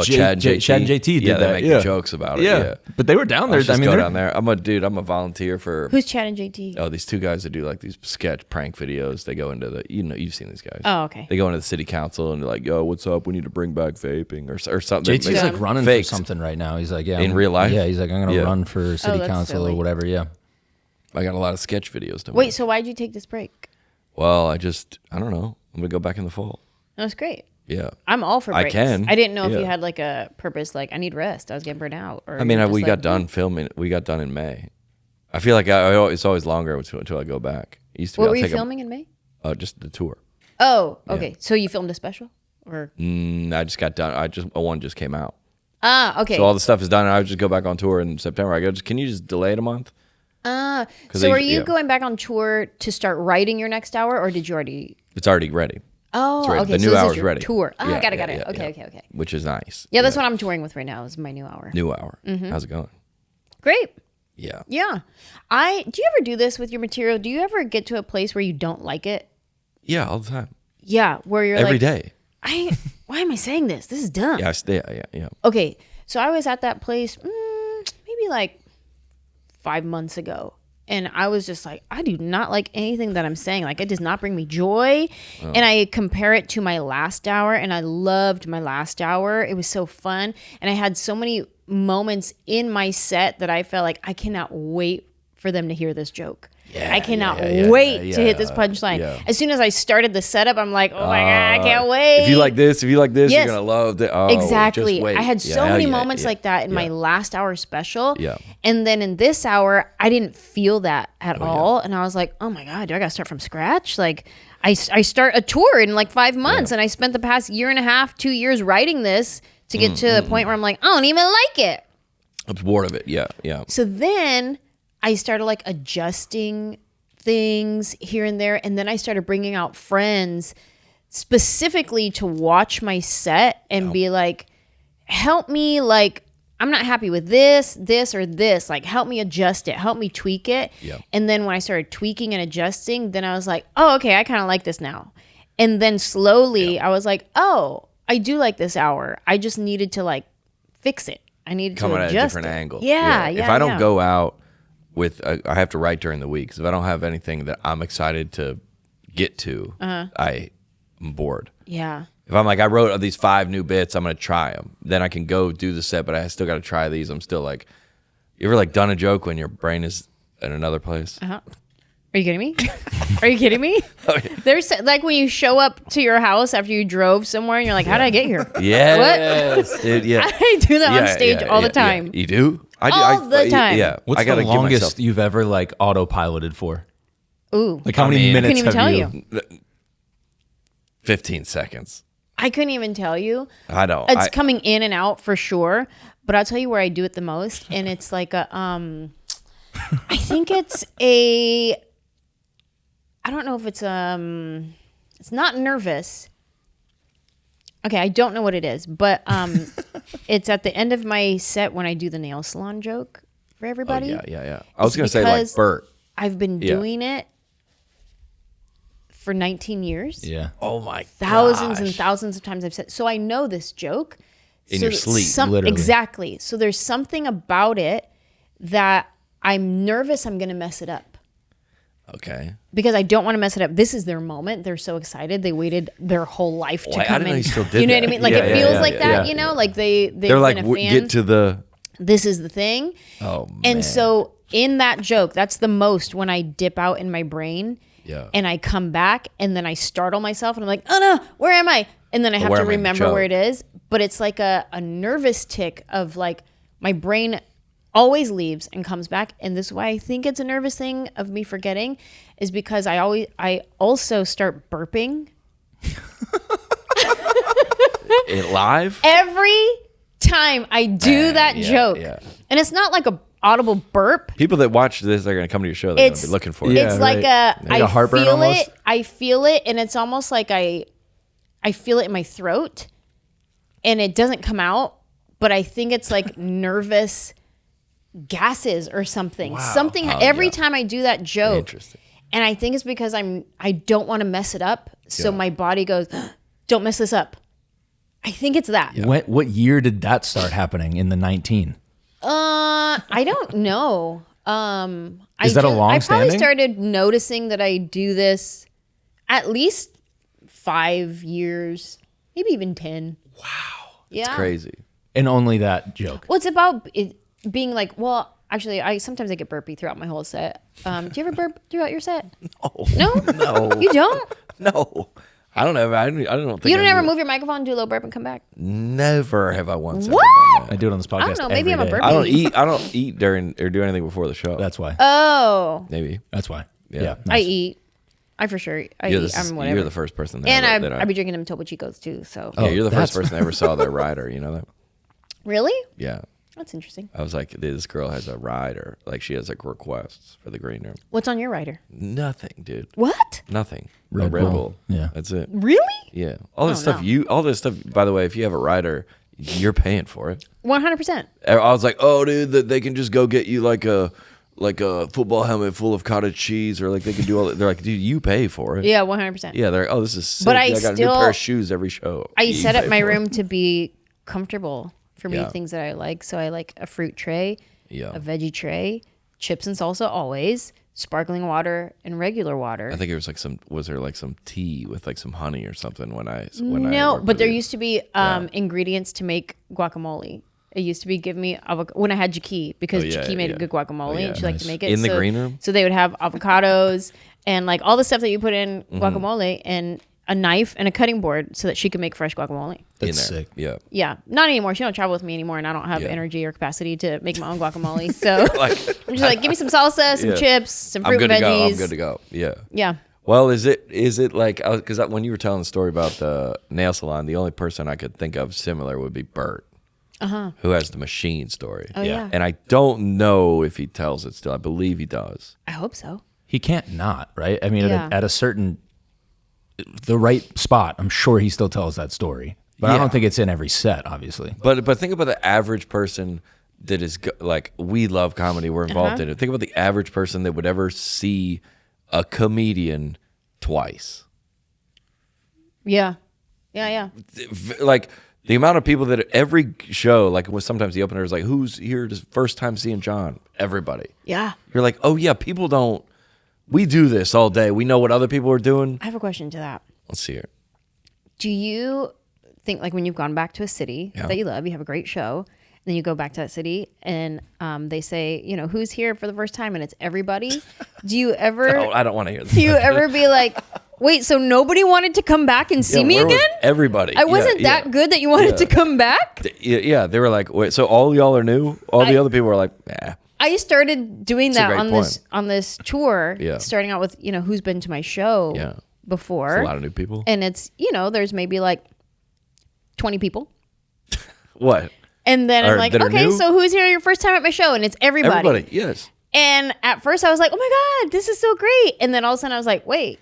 Speaker 1: Chad and JT.
Speaker 3: Chad and JT did
Speaker 1: yeah,
Speaker 3: that.
Speaker 1: They make jokes about it. Yeah.
Speaker 3: But they were down there.
Speaker 1: I mean, go down there. I'm a volunteer for.
Speaker 4: Who's Chad and JT?
Speaker 1: Oh, these two guys that do like these sketch prank videos. They go into you've seen these guys.
Speaker 4: Oh, okay.
Speaker 1: They go into the city council and they're like, yo, what's up? We need to bring back vaping or something.
Speaker 3: JT's like running for something right now. He's like,
Speaker 1: in real life?
Speaker 3: Yeah, he's like, I'm going to run for city council
Speaker 4: silly.
Speaker 3: or whatever. Yeah.
Speaker 1: I got a lot of sketch videos to make.
Speaker 4: Wait, so why'd you take this break?
Speaker 1: Well, I don't know. I'm going to go back in the fall.
Speaker 4: That was great.
Speaker 1: Yeah.
Speaker 4: I'm all for breaks.
Speaker 1: I can.
Speaker 4: I didn't know if you had like a purpose, like I need rest. I was getting burnt out. Or
Speaker 1: I mean, we
Speaker 4: just
Speaker 1: got done filming. We got done in May. I feel like it's always longer until I go back. It used to
Speaker 4: What
Speaker 1: be,
Speaker 4: were you filming in May?
Speaker 1: Just the tour.
Speaker 4: Oh, okay. Yeah. So you filmed a special? Or
Speaker 1: I just got done. One just came out.
Speaker 4: Ah, okay.
Speaker 1: So all the stuff is done, and I would just go back on tour in September. I go, can you just delay it a month?
Speaker 4: So are you going back on tour to start writing your next hour, or did you already?
Speaker 1: It's already ready.
Speaker 4: Oh,
Speaker 1: ready.
Speaker 4: Okay.
Speaker 1: The new
Speaker 4: this
Speaker 1: hour's
Speaker 4: is your
Speaker 1: ready.
Speaker 4: Tour. Oh,
Speaker 1: Yeah,
Speaker 4: got it.
Speaker 1: yeah,
Speaker 4: Okay.
Speaker 1: Which is nice.
Speaker 4: Yeah, that's what I'm touring with right now. Is my new hour.
Speaker 1: New hour. How's it going?
Speaker 4: Great.
Speaker 1: Yeah.
Speaker 4: Yeah. Do you ever do this with your material? Do you ever get to a place where you don't like it?
Speaker 1: Yeah, all the time.
Speaker 4: Yeah, where you're
Speaker 1: every day.
Speaker 4: Why am I saying this? This is dumb.
Speaker 1: Yeah.
Speaker 4: Okay, so I was at that place maybe like 5 months ago. And I was just like, I do not like anything that I'm saying. Like, it does not bring me joy. Oh. And I compare it to my last hour, and I loved my last hour. It was so fun. And I had so many moments in my set that I felt like I cannot wait for them to hear this joke. Yeah, I cannot wait to hit this punchline. Yeah. As soon as I started the setup, I'm like, oh my God, I can't wait.
Speaker 1: If you like this, you're going to love it. Oh,
Speaker 4: exactly.
Speaker 1: Just wait.
Speaker 4: I had so many moments like that in my last hour special.
Speaker 1: Yeah.
Speaker 4: And then in this hour, I didn't feel that at all. And I was like, oh my God, do I got to start from scratch? Like, I start a tour in like 5 months. And I spent the past 1.5, 2 years writing this to get to the point where I'm like, I don't even like it.
Speaker 1: I'm bored of it. Yeah.
Speaker 4: So then I started like adjusting things here and there. And then I started bringing out friends specifically to watch my set and be like, help me like I'm not happy with this, or this. Like, help me adjust it. Help me tweak it.
Speaker 1: Yeah.
Speaker 4: And then when I started tweaking and adjusting, then I was like, oh, okay, I kind of like this now. And then slowly I was like, oh, I do like this hour. I just needed to like fix it. I needed
Speaker 1: Come
Speaker 4: to
Speaker 1: at
Speaker 4: adjust
Speaker 1: a different
Speaker 4: it.
Speaker 1: angle.
Speaker 4: Yeah.
Speaker 1: If I don't go out with, I have to write during the week. 'Cause if I don't have anything that I'm excited to get to, I'm bored.
Speaker 4: Yeah.
Speaker 1: If I'm like, I wrote these 5 new bits, I'm going to try them. Then I can go do the set, but I still got to try these. I'm still like, you ever like done a joke when your brain is in another place?
Speaker 4: Are you kidding me? Are you kidding me? There's like when you show up to your house after you drove somewhere and you're like, how did I get here?
Speaker 1: Yes. Dude, yeah.
Speaker 4: I do that on stage all the time.
Speaker 1: You do?
Speaker 4: All the time.
Speaker 1: Yeah.
Speaker 3: What's
Speaker 1: I gotta
Speaker 3: the
Speaker 1: give
Speaker 3: longest
Speaker 1: myself-
Speaker 3: you've ever like autopiloted for?
Speaker 4: Ooh.
Speaker 3: Like how
Speaker 1: I
Speaker 3: many
Speaker 1: mean-
Speaker 3: minutes
Speaker 4: I couldn't
Speaker 3: have
Speaker 4: even tell you.
Speaker 1: 15 seconds.
Speaker 4: I couldn't even tell you.
Speaker 1: I don't.
Speaker 4: It's coming in and out for sure, but I'll tell you where I do it the most, and it's like a I think it's a I don't know if it's not nervous. Okay, I don't know what it is, but it's at the end of my set when I do the nail salon joke for everybody.
Speaker 1: Yeah. I was going to say like
Speaker 4: because
Speaker 1: Bert.
Speaker 4: I've been doing it for 19 years.
Speaker 3: Yeah.
Speaker 1: Oh my
Speaker 4: Thousands
Speaker 1: gosh.
Speaker 4: and thousands of times I've said. So I know this joke.
Speaker 1: In your sleep,
Speaker 3: literally.
Speaker 4: Exactly. So there's something about it that I'm nervous I'm going to mess it up.
Speaker 1: Okay.
Speaker 4: Because I don't want to mess it up. This is their moment. They're so excited. They waited their whole life to
Speaker 1: Well, I
Speaker 4: come
Speaker 1: didn't know
Speaker 4: in.
Speaker 1: you still did
Speaker 4: You know
Speaker 1: that.
Speaker 4: what I mean? Like
Speaker 1: Yeah,
Speaker 4: it feels
Speaker 1: yeah,
Speaker 4: like
Speaker 1: yeah,
Speaker 4: that,
Speaker 1: yeah.
Speaker 4: you know? Like they've
Speaker 1: They're like,
Speaker 4: been a fan.
Speaker 1: get to the.
Speaker 4: This is the thing.
Speaker 1: Oh, man.
Speaker 4: And so in that joke, that's the most when I dip out in my brain.
Speaker 1: Yeah.
Speaker 4: And I come back and then I startle myself and I'm like, oh no, where am I? And then I have
Speaker 1: where
Speaker 4: to
Speaker 1: am I in the
Speaker 4: remember
Speaker 1: joke?
Speaker 4: where it is. But it's like a nervous tick of like my brain always leaves and comes back. And this is why I think it's a nervous thing of me forgetting is because I also start burping.
Speaker 1: It live?
Speaker 4: Every time I do that
Speaker 1: yeah,
Speaker 4: joke.
Speaker 1: yeah.
Speaker 4: And it's not like a audible burp.
Speaker 1: People that watch this are going to come to your show. They're going to be looking for it.
Speaker 4: It's like
Speaker 3: right.
Speaker 4: a
Speaker 3: Like a heartburn
Speaker 4: feel
Speaker 3: almost?
Speaker 4: it. I feel it, and it's almost like I feel it in my throat, and it doesn't come out. But I think it's like nervous gases or something. Something every time I do that joke.
Speaker 1: Interesting.
Speaker 4: And I think it's because I don't want to mess it up, so my body goes, "Don't mess this up." I think it's that.
Speaker 3: What year did that start happening in the 19?
Speaker 4: I don't know.
Speaker 3: Is that a long
Speaker 4: I probably
Speaker 3: standing?
Speaker 4: started noticing that I do this at least 5 years, maybe even 10. Wow. Yeah.
Speaker 1: Crazy.
Speaker 3: And only that joke.
Speaker 4: Well, it's about it being like, well, actually, I sometimes get burpy throughout my whole set. Do you ever burp throughout your set? No.
Speaker 1: No.
Speaker 4: You don't?
Speaker 1: No. I don't know. I don't think
Speaker 4: You don't
Speaker 1: I
Speaker 4: ever
Speaker 1: do.
Speaker 4: move your microphone, do a little burp, and come back?
Speaker 1: Never have I once. ever
Speaker 4: What?
Speaker 1: done that.
Speaker 3: I do it on this podcast.
Speaker 4: I don't know, maybe
Speaker 3: every
Speaker 4: I'm a
Speaker 3: day.
Speaker 4: burp.
Speaker 1: I don't eat during or do anything before the show.
Speaker 3: That's why.
Speaker 4: Oh,
Speaker 1: Maybe.
Speaker 3: That's why.
Speaker 1: Yeah.
Speaker 3: Yeah.
Speaker 4: I eat. I for sure. I
Speaker 1: You're
Speaker 4: eat. I'm whatever.
Speaker 1: you're the first person that
Speaker 4: and
Speaker 1: ever, that
Speaker 4: I be drinking them Topo Chicos too. So
Speaker 1: yeah, you're the first
Speaker 3: that's-
Speaker 1: person I ever saw their rider. You know that?
Speaker 4: really,
Speaker 1: Yeah.
Speaker 4: that's interesting.
Speaker 1: I was like, this girl has a rider. Like she has like requests for the green room.
Speaker 4: What's on your rider?
Speaker 1: Nothing, dude.
Speaker 4: What?
Speaker 1: Nothing.
Speaker 3: Red
Speaker 1: Red
Speaker 3: Bull.
Speaker 1: Bull.
Speaker 3: Yeah.
Speaker 1: That's it.
Speaker 4: Really?
Speaker 1: Yeah. All this
Speaker 4: Oh,
Speaker 1: stuff.
Speaker 4: no.
Speaker 1: All this stuff. By the way, if you have a rider, you're paying for it.
Speaker 4: 100%.
Speaker 1: I was like, oh, dude, that they can just go get you like a football helmet full of cottage cheese, or like they can do all. They're like, dude, you pay for it.
Speaker 4: Yeah, 100%.
Speaker 1: Yeah. They're this is sick.
Speaker 4: But I
Speaker 1: got a new
Speaker 4: still-
Speaker 1: pair of shoes every show.
Speaker 4: I
Speaker 1: You
Speaker 4: set up
Speaker 1: pay
Speaker 4: my
Speaker 1: for it.
Speaker 4: room to be comfortable for me,
Speaker 1: Yeah.
Speaker 4: things that I like. So I like a fruit tray,
Speaker 1: Yeah.
Speaker 4: a veggie tray, chips and salsa always, sparkling water, and regular water.
Speaker 1: I think it was like was there like some tea with like some honey or something when I
Speaker 4: No,
Speaker 1: worked
Speaker 4: but
Speaker 1: with
Speaker 4: there
Speaker 1: you.
Speaker 4: used to be ingredients to make guacamole. It used to be give me when I had Jackie, because
Speaker 1: Oh, yeah,
Speaker 4: Jackie made
Speaker 1: yeah.
Speaker 4: a good guacamole
Speaker 1: Oh, yeah.
Speaker 4: and she liked to make it
Speaker 1: In the green room?
Speaker 4: So they would have avocados and like all the stuff that you put in
Speaker 1: Mm-hmm.
Speaker 4: guacamole, and a knife and a cutting board so that she could make fresh guacamole.
Speaker 1: in
Speaker 3: That's
Speaker 1: there.
Speaker 3: sick.
Speaker 1: Yeah.
Speaker 4: Yeah, not anymore. She don't travel with me anymore, and I don't have
Speaker 1: Yeah.
Speaker 4: energy or capacity to make my own guacamole. So
Speaker 1: Like
Speaker 4: I'm just like, give me some salsa, some
Speaker 1: Yeah.
Speaker 4: chips, some
Speaker 1: I'm
Speaker 4: fruit
Speaker 1: good
Speaker 4: and
Speaker 1: to go.
Speaker 4: veggies.
Speaker 1: I'm good to go. Yeah.
Speaker 4: Yeah.
Speaker 1: Well, is it like because when you were telling the story about the nail salon, the only person I could think of similar would be Bert, who has the machine story.
Speaker 4: Oh, yeah.
Speaker 1: And I don't know if he tells it still. I believe he does.
Speaker 4: I hope so.
Speaker 3: He can't not, right? I mean,
Speaker 4: Yeah.
Speaker 3: at a certain, the right spot, I'm sure he still tells that story. But I don't think it's in every set, obviously.
Speaker 1: But think about the average person that is like, we love comedy, we're involved in it. Think about the average person that would ever see a comedian twice.
Speaker 4: Yeah. Yeah.
Speaker 1: Like the amount of people that at every show, like sometimes the opener is like, who's here first time seeing John? Everybody.
Speaker 4: Yeah.
Speaker 1: You're like, oh yeah, people don't, we do this all day. We know what other people are doing.
Speaker 4: I have a question to that.
Speaker 1: Let's see it.
Speaker 4: Do you think, like, when you've gone back to a city that you love, you have a great show, then you go back to that city and they say, you know, who's here for the first time, and it's everybody. Do you ever?
Speaker 1: I don't want to hear this.
Speaker 4: Do you ever be like, wait, so nobody wanted to come back and see me
Speaker 1: where was
Speaker 4: again?
Speaker 1: everybody.
Speaker 4: I wasn't that good that you wanted to come back?
Speaker 1: Yeah, they were like, wait, so all y'all are new? All the other people were like, nah.
Speaker 4: I started doing
Speaker 1: That's a
Speaker 4: that
Speaker 1: great
Speaker 4: on this tour, starting out with, you know, who's been to my show before.
Speaker 1: It's a lot of new people.
Speaker 4: And it's, you know, there's maybe like 20 people.
Speaker 1: What?
Speaker 4: And then I'm like, okay,
Speaker 1: new?
Speaker 4: so who's here your first time at my show? And it's everybody.
Speaker 1: Everybody, yes.
Speaker 4: And at first I was like, oh my God, this is so great. And then all of a sudden I was like, wait.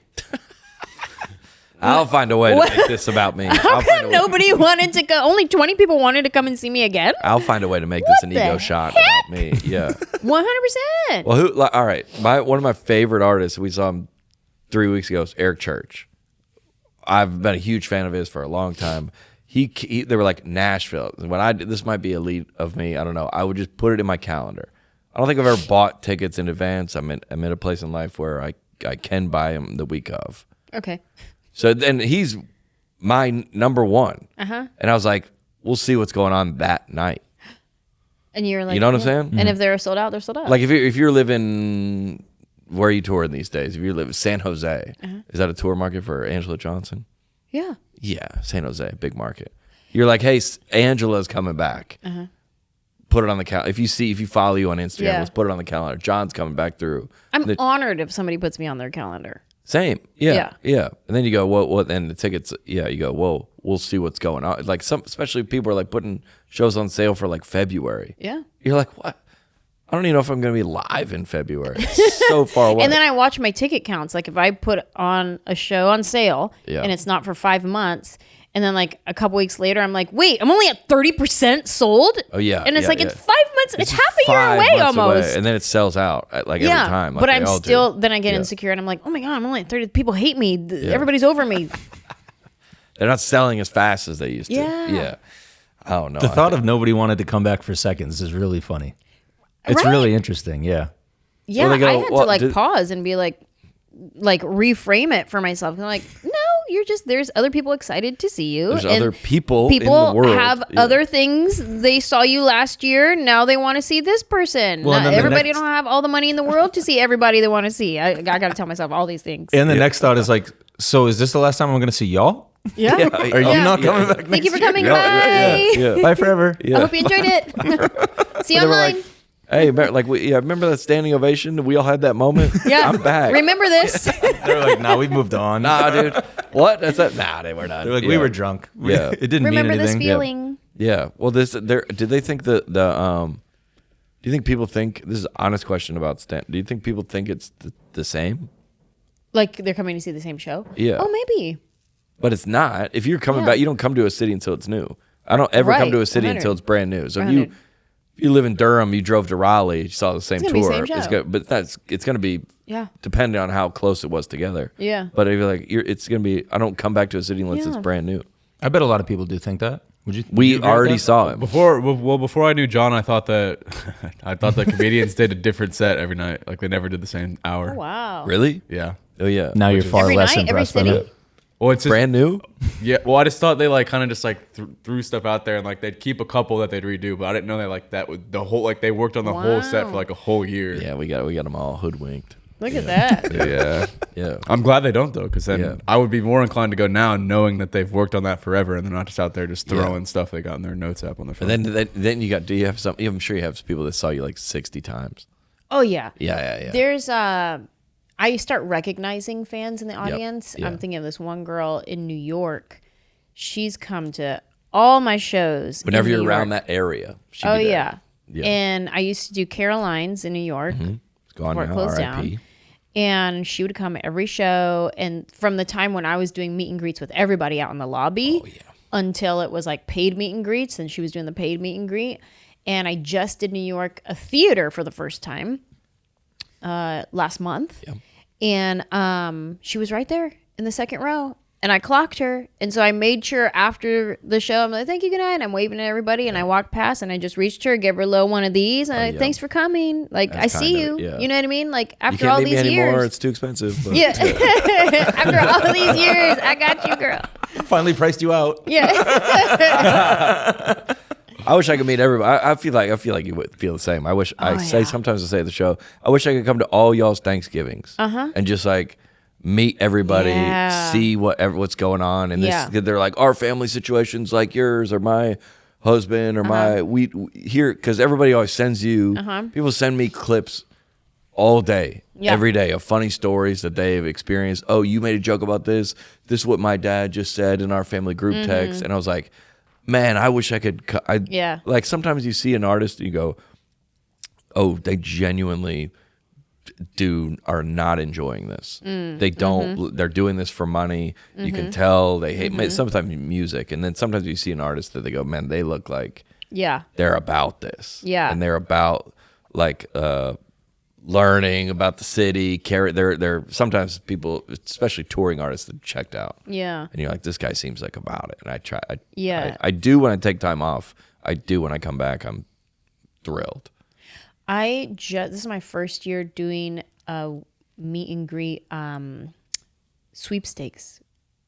Speaker 1: I'll find a way to make this about me.
Speaker 4: How come nobody wanted to go? Only 20 people wanted to come and see me again?
Speaker 1: I'll find a way to make this an ego shot about me. Yeah.
Speaker 4: 100%.
Speaker 1: Well, all right. One of my favorite artists, we saw him 3 weeks ago, is Eric Church. I've been a huge fan of his for a long time. They were like Nashville. When I did, this might be a lead of me. I don't know. I would just put it in my calendar. I don't think I've ever bought tickets in advance. I'm in a place in life where I can buy them the week of.
Speaker 4: Okay.
Speaker 1: So then he's my number one. And I was like, we'll see what's going on that night.
Speaker 4: And you're like,
Speaker 1: you know what I'm saying?
Speaker 4: And if they're sold out, they're sold out.
Speaker 1: Like if you're living, where are you touring these days? If you live in San Jose, is that a tour market for Anjelah Johnson?
Speaker 4: Yeah.
Speaker 1: Yeah, San Jose, big market. You're like, hey, Anjelah's coming back. Put it on the calendar. If you follow you on Instagram, let's put it on the calendar. John's coming back through.
Speaker 4: I'm honored if somebody puts me on their calendar.
Speaker 1: Same. Yeah. And then you go, what? And the tickets, you go, whoa, we'll see what's going on. Like especially people are like putting shows on sale for like February.
Speaker 4: Yeah.
Speaker 1: You're like, what? I don't even know if I'm going to be live in February. It's so far away.
Speaker 4: And then I watch my ticket counts. Like if I put on a show on sale and it's not for 5 months, and then like a couple weeks later, I'm like, wait, I'm only at 30% sold.
Speaker 1: Oh yeah.
Speaker 4: And it's
Speaker 1: it's
Speaker 4: 5 months. It's half a year away almost.
Speaker 1: Away. And then it sells out every time. Like
Speaker 4: but I'm still, then I get insecure and I'm like, oh my God, I'm only at 30. People hate me. Everybody's over me.
Speaker 1: They're not selling as fast as they used to.
Speaker 4: Yeah.
Speaker 1: I don't know.
Speaker 3: The thought of nobody wanted to come back for seconds is really funny. It's really interesting. Yeah.
Speaker 4: Yeah. I had to pause and be like reframe it for myself. I'm like, no, there's other people excited to see you.
Speaker 1: There's other people in the world.
Speaker 4: Have other things. They saw you last year. Now they want to see this person.
Speaker 3: Well,
Speaker 4: everybody don't have all the money in the world to see everybody they want to see. I got to tell myself all these things.
Speaker 3: And the next thought is like, so is this the last time I'm going to see y'all?
Speaker 4: Yeah.
Speaker 3: Are you not coming back?
Speaker 4: Thank you for coming. Bye.
Speaker 3: Bye forever.
Speaker 4: I hope you enjoyed it. See you online.
Speaker 1: Like, hey, remember that standing ovation? We all had that moment.
Speaker 4: Yeah,
Speaker 1: I'm back.
Speaker 4: Remember this?
Speaker 3: They're like, nah, we've moved on.
Speaker 1: Nah, dude. What? That's that? Nah, they were not.
Speaker 3: They're like, we were drunk.
Speaker 1: Yeah,
Speaker 3: it didn't
Speaker 4: remember
Speaker 3: mean anything.
Speaker 4: This feeling.
Speaker 1: Yeah. Well, did they think do you think people think, this is an honest question about stand, do you think people think it's the same?
Speaker 4: Like they're coming to see the same show?
Speaker 1: Yeah.
Speaker 4: Oh, maybe.
Speaker 1: But it's not. If you're coming back, you don't come to a city until it's new. I don't ever come to a city
Speaker 4: 100.
Speaker 1: until it's brand new. So if you live in Durham, you drove to Raleigh, you saw the same tour.
Speaker 4: Be same show.
Speaker 1: It's going to be depending on how close it was together.
Speaker 4: Yeah.
Speaker 1: But if you're like, it's going to be, I don't come back to a city unless it's brand new.
Speaker 3: I bet a lot of people do think that.
Speaker 1: We already saw it.
Speaker 2: Before I knew John, I thought that comedians did a different set every night. Like they never did the same hour.
Speaker 4: Oh, wow.
Speaker 1: Really?
Speaker 2: Yeah.
Speaker 1: Oh yeah.
Speaker 3: Now you're far
Speaker 4: every
Speaker 3: less
Speaker 4: night,
Speaker 3: impressed by
Speaker 4: every
Speaker 3: that.
Speaker 4: city?
Speaker 2: Well, it's just,
Speaker 1: brand new?
Speaker 2: Yeah. Well, I just thought they like kind of just like threw stuff out there and like they'd keep a couple that they'd redo, but I didn't know they like that would the whole like they worked on the whole set for like a whole year.
Speaker 1: Yeah, we got them all hoodwinked.
Speaker 4: Look at that.
Speaker 2: Yeah.
Speaker 1: Yeah.
Speaker 2: I'm glad they don't though, because then I would be more inclined to go now, knowing that they've worked on that forever and they're not just out there just throwing stuff they got in their notes app on their phone.
Speaker 1: And then you got. Do you have some? I'm sure you have people that saw you like 60 times.
Speaker 4: Oh, yeah.
Speaker 1: Yeah.
Speaker 4: There's I start recognizing fans in the audience.
Speaker 1: Yeah.
Speaker 4: I'm thinking of this one girl in New York. She's come to all my shows.
Speaker 1: Whenever
Speaker 4: in
Speaker 1: you're
Speaker 4: New
Speaker 1: around
Speaker 4: York.
Speaker 1: that area.
Speaker 4: Oh, yeah. And I used to do Caroline's in New York
Speaker 1: It's gone
Speaker 4: before it
Speaker 1: now,
Speaker 4: closed
Speaker 1: RIP.
Speaker 4: down. And she would come every show. And from the time when I was doing meet and greets with everybody out in the lobby, until it was like paid meet and greets, and she was doing the paid meet and greet. And I just did New York, a theater for the first time last month.
Speaker 1: Yeah.
Speaker 4: And she was right there in the second row. And I clocked her. And so I made sure after the show, I'm like, thank you, good night. I'm waving at everybody. And I walked past and I just reached her, gave her a little one of these. And thanks for coming. Like,
Speaker 1: That's
Speaker 4: I see
Speaker 1: kind
Speaker 4: you.
Speaker 1: of,
Speaker 4: You know what I mean? Like,
Speaker 1: You
Speaker 4: after
Speaker 1: can't
Speaker 4: all
Speaker 1: leave me
Speaker 4: these
Speaker 1: anymore.
Speaker 4: years.
Speaker 1: It's too expensive. But
Speaker 4: Yeah. After all these years, I got you, girl.
Speaker 3: Finally priced you out.
Speaker 4: Yeah.
Speaker 1: I wish I could meet everybody. I feel like you would feel the same. I wish sometimes I say at the show, I wish I could come to all y'all's Thanksgivings and just like meet everybody, see what's going on. And they're like, our family situation's like yours or my husband or we here, because everybody always sends you, people send me clips all day, every day of funny stories that they've experienced. Oh, you made a joke about this. This is what my dad just said in our family group text. And I was like, man, I wish I could. Like sometimes you see an artist and you go, oh, they genuinely are not enjoying this. They don't. They're doing this for money. You can tell they hate sometimes music, and then sometimes you see an artist that they go, man, they look like they're about this. And they're about like learning about the city. They're sometimes people, especially touring artists, that checked out. And you're like, this guy seems like about it. And I try. I do when I take time off. I do when I come back. I'm thrilled.
Speaker 4: This is my first year doing a meet and greet sweepstakes.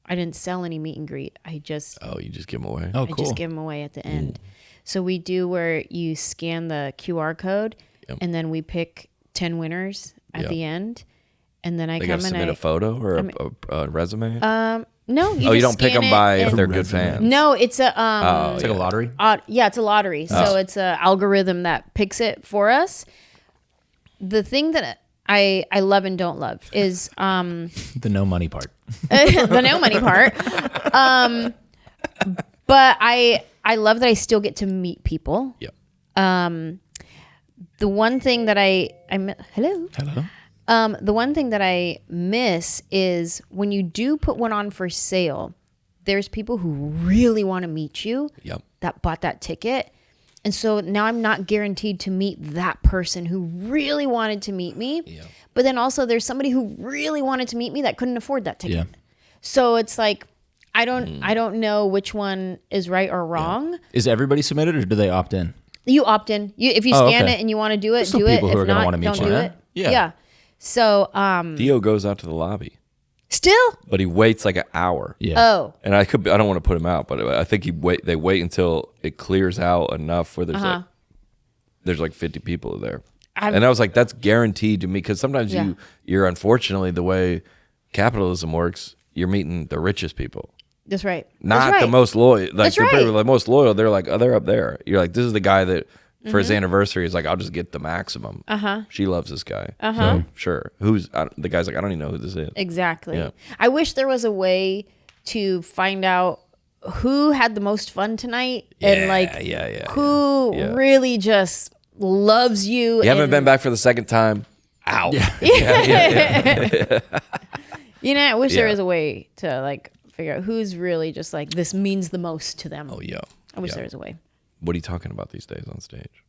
Speaker 4: I didn't sell any meet and greet.
Speaker 1: You just give them away.
Speaker 3: Oh, cool.
Speaker 4: I just give them away at the end. So we do where you scan the QR code, and then we pick 10 winners at the end, and then I
Speaker 1: they
Speaker 4: come
Speaker 1: gotta
Speaker 4: and
Speaker 1: submit a photo or a resume.
Speaker 4: No,
Speaker 1: you don't pick them by if they're good fans.
Speaker 4: No, it's a
Speaker 3: it's like a lottery.
Speaker 4: It's a lottery. So it's a algorithm that picks it for us. The thing that I love and don't love is
Speaker 3: The no money part.
Speaker 4: the no money part. But I love that I still get to meet people.
Speaker 1: Yeah.
Speaker 4: The one thing that hello. The one thing that I miss is when you do put one on for sale, there's people who really want to meet you that bought that ticket. And so now I'm not guaranteed to meet that person who really wanted to meet me. But then also there's somebody who really wanted to meet me that couldn't afford that ticket. So it's like, I don't know which one is right or wrong.
Speaker 3: Is everybody submitted or do they opt in?
Speaker 4: You opt in. If you scan it and you want to do it, do it. If not, don't do it. Yeah. So
Speaker 1: Theo goes out to the lobby.
Speaker 4: Still?
Speaker 1: But he waits like an hour.
Speaker 3: Yeah.
Speaker 4: Oh.
Speaker 1: And I don't want to put him out, but I think they wait until it clears out enough where there's like 50 people there. And I was like, that's guaranteed to me, because sometimes you're unfortunately, the way capitalism works, you're meeting the richest people.
Speaker 4: That's right.
Speaker 1: Not the most loyal. Like the most loyal, they're like, oh, they're up there. You're like, this is the guy that for his anniversary is like, I'll just get the maximum. She loves this guy. So sure. The guy's like, I don't even know who this is.
Speaker 4: Exactly.
Speaker 1: Yeah.
Speaker 4: I wish there was a way to find out who had the most fun tonight and who really just loves you.
Speaker 1: You haven't been back for the second time. Ow.
Speaker 4: You know, I wish there was a way to like figure out who's really just like, this means the most to them.
Speaker 1: Oh, yeah.
Speaker 4: I wish there was a way.
Speaker 1: What are you talking about these days on stage?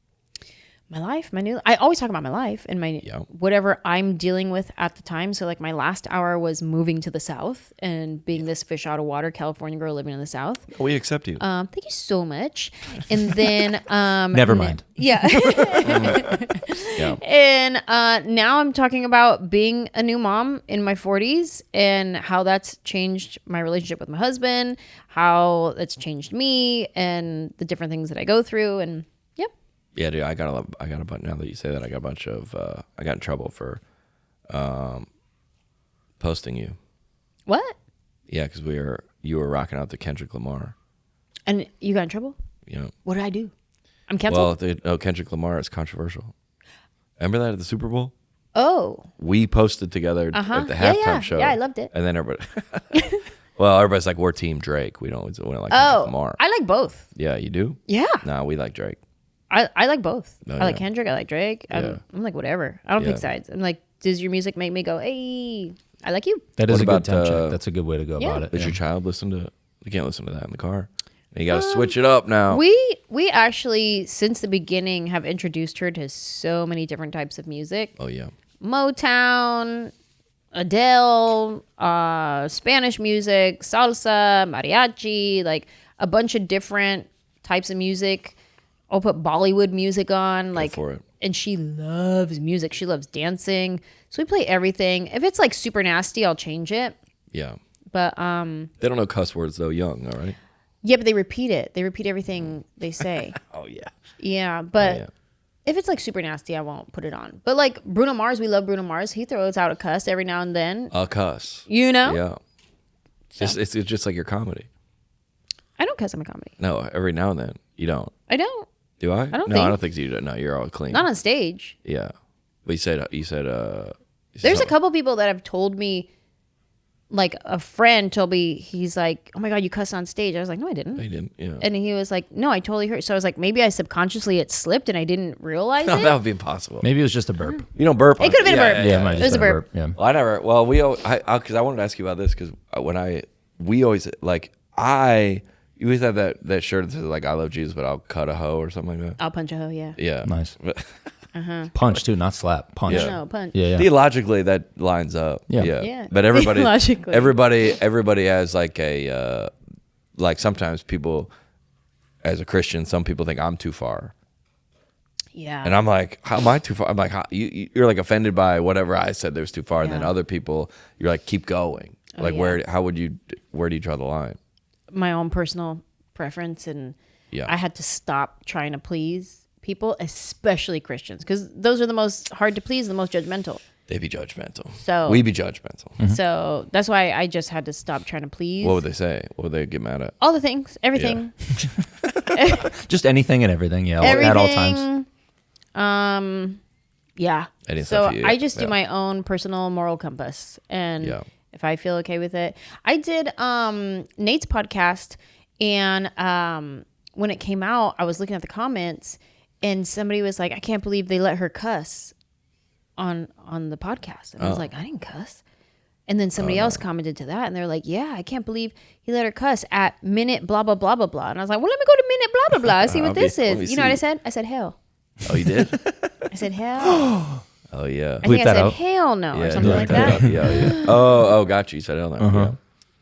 Speaker 4: My life, I always talk about my life and my whatever I'm dealing with at the time. So like my last hour was moving to the South and being this fish out of water California girl living in the South.
Speaker 1: We accept you.
Speaker 4: Thank you so much. And then
Speaker 3: never mind.
Speaker 4: Yeah. And now I'm talking about being a new mom in my 40s and how that's changed my relationship with my husband, how that's changed me, and the different things that I go through. And
Speaker 1: yeah, dude, I got a bunch. Now that you say that, I got a bunch of. I got in trouble for posting you.
Speaker 4: What?
Speaker 1: Yeah, because you were rocking out to Kendrick Lamar.
Speaker 4: And you got in trouble?
Speaker 1: Yeah.
Speaker 4: What did I do? I'm canceled.
Speaker 1: Well, Kendrick Lamar is controversial. Remember that at the Super Bowl?
Speaker 4: Oh.
Speaker 1: We posted together at the halftime show.
Speaker 4: Yeah, I loved it.
Speaker 1: And then everybody. Well, everybody's like, we're Team Drake. We don't like Kendrick Lamar.
Speaker 4: I like both.
Speaker 1: Yeah, you do?
Speaker 4: Yeah.
Speaker 1: No, we like Drake.
Speaker 4: I like both.
Speaker 1: Oh,
Speaker 4: I like Kendrick. I like Drake. I'm like, whatever. I don't pick sides. I'm like, does your music make me go, hey, I like you?
Speaker 3: That is
Speaker 1: What
Speaker 3: a good
Speaker 1: about,
Speaker 3: temp check. That's a good way to go about it.
Speaker 1: Does your child listen to? You can't listen to that in the car. You got to switch it up now.
Speaker 4: We actually, since the beginning, have introduced her to so many different types of music.
Speaker 1: Oh, yeah.
Speaker 4: Motown, Adele, Spanish music, salsa, mariachi, like a bunch of different types of music. I'll put Bollywood music on, like,
Speaker 1: for it.
Speaker 4: And she loves music. She loves dancing. So we play everything. If it's like super nasty, I'll change it.
Speaker 1: Yeah.
Speaker 4: But
Speaker 1: They don't know cuss words, though, young, all right?
Speaker 4: yeah, but they repeat it. They repeat everything they say.
Speaker 1: Oh, yeah.
Speaker 4: Yeah, but
Speaker 1: yeah.
Speaker 4: if it's like super nasty, I won't put it on. But like Bruno Mars, we love Bruno Mars. He throws out a cuss every now and then.
Speaker 1: A cuss.
Speaker 4: You know?
Speaker 1: Yeah. It's just like your comedy.
Speaker 4: I don't cuss in my comedy.
Speaker 1: No, every now and then. You don't.
Speaker 4: I don't.
Speaker 1: Do I?
Speaker 4: don't
Speaker 1: No,
Speaker 4: think.
Speaker 1: I don't think you do. No, you're all clean.
Speaker 4: Not on stage.
Speaker 1: Yeah. But you said
Speaker 4: There's a couple people that have told me, like a friend told me, he's like, oh my God, you cuss on stage. I was like, no, I didn't.
Speaker 1: They didn't, yeah.
Speaker 4: And he was like, no, I totally heard. So I was like, maybe I subconsciously it slipped and I didn't realize
Speaker 1: No,
Speaker 4: it.
Speaker 1: that would be impossible.
Speaker 3: Maybe it was just a burp.
Speaker 1: You don't burp.
Speaker 4: It could have been a burp.
Speaker 3: Yeah, it might have
Speaker 4: It was
Speaker 3: just
Speaker 4: a
Speaker 3: been
Speaker 4: burp.
Speaker 3: Yeah.
Speaker 1: Well, I never. Well, because I wanted to ask you about this because we always like you always have that shirt that says like I love Jesus, but I'll cut a hoe or something like that.
Speaker 4: I'll punch a hoe, yeah.
Speaker 1: Yeah.
Speaker 3: Nice. Punch too, not slap. Punch.
Speaker 1: Yeah.
Speaker 4: No, punch.
Speaker 3: Yeah.
Speaker 1: Theologically, that lines up.
Speaker 3: Yeah.
Speaker 4: Yeah.
Speaker 1: But everybody,
Speaker 4: Theologically.
Speaker 1: everybody has like a like sometimes people, as a Christian, some people think I'm too far,
Speaker 4: Yeah.
Speaker 1: and I'm like, how am I too far? I'm like, you're like offended by whatever I said that was too far, and then
Speaker 4: Yeah.
Speaker 1: other people, you're like, keep going.
Speaker 4: Oh,
Speaker 1: Like
Speaker 4: yeah.
Speaker 1: where do you draw the line?
Speaker 4: My own personal preference, and
Speaker 1: Yeah.
Speaker 4: I had to stop trying to please people, especially Christians, because those are the most hard to please, the most judgmental.
Speaker 1: They be judgmental.
Speaker 4: So-
Speaker 1: we be judgmental.
Speaker 4: So that's why I just had to stop trying to please.
Speaker 1: What would they say? What would they get mad at?
Speaker 4: All the things, everything,
Speaker 3: Just anything and everything. Yeah.
Speaker 4: everything.
Speaker 3: At all times.
Speaker 4: Yeah.
Speaker 1: Anything
Speaker 4: So
Speaker 1: for you,
Speaker 4: I just do
Speaker 1: yeah.
Speaker 4: my own personal moral compass, and
Speaker 1: Yeah.
Speaker 4: if I feel okay with it, I did Nate's podcast, and when it came out, I was looking at the comments, and somebody was like, "I can't believe they let her cuss on the podcast," and I was like, "I didn't cuss." And then somebody else commented to that, and they're like, "Yeah, I can't believe he let her cuss at minute blah blah blah blah blah." And I was like, "Well, let me go to minute blah blah blah, see what this
Speaker 1: let me
Speaker 4: is." You know what I
Speaker 1: see.
Speaker 4: said? I said hell.
Speaker 1: Oh, you did?
Speaker 4: I said hell.
Speaker 1: Oh yeah.
Speaker 4: I think I
Speaker 3: that
Speaker 4: said
Speaker 3: out.
Speaker 4: hell no or
Speaker 1: Yeah,
Speaker 4: something
Speaker 1: bleep
Speaker 4: like that.
Speaker 1: out. Yeah. Oh, got you. You said it on there. Yeah.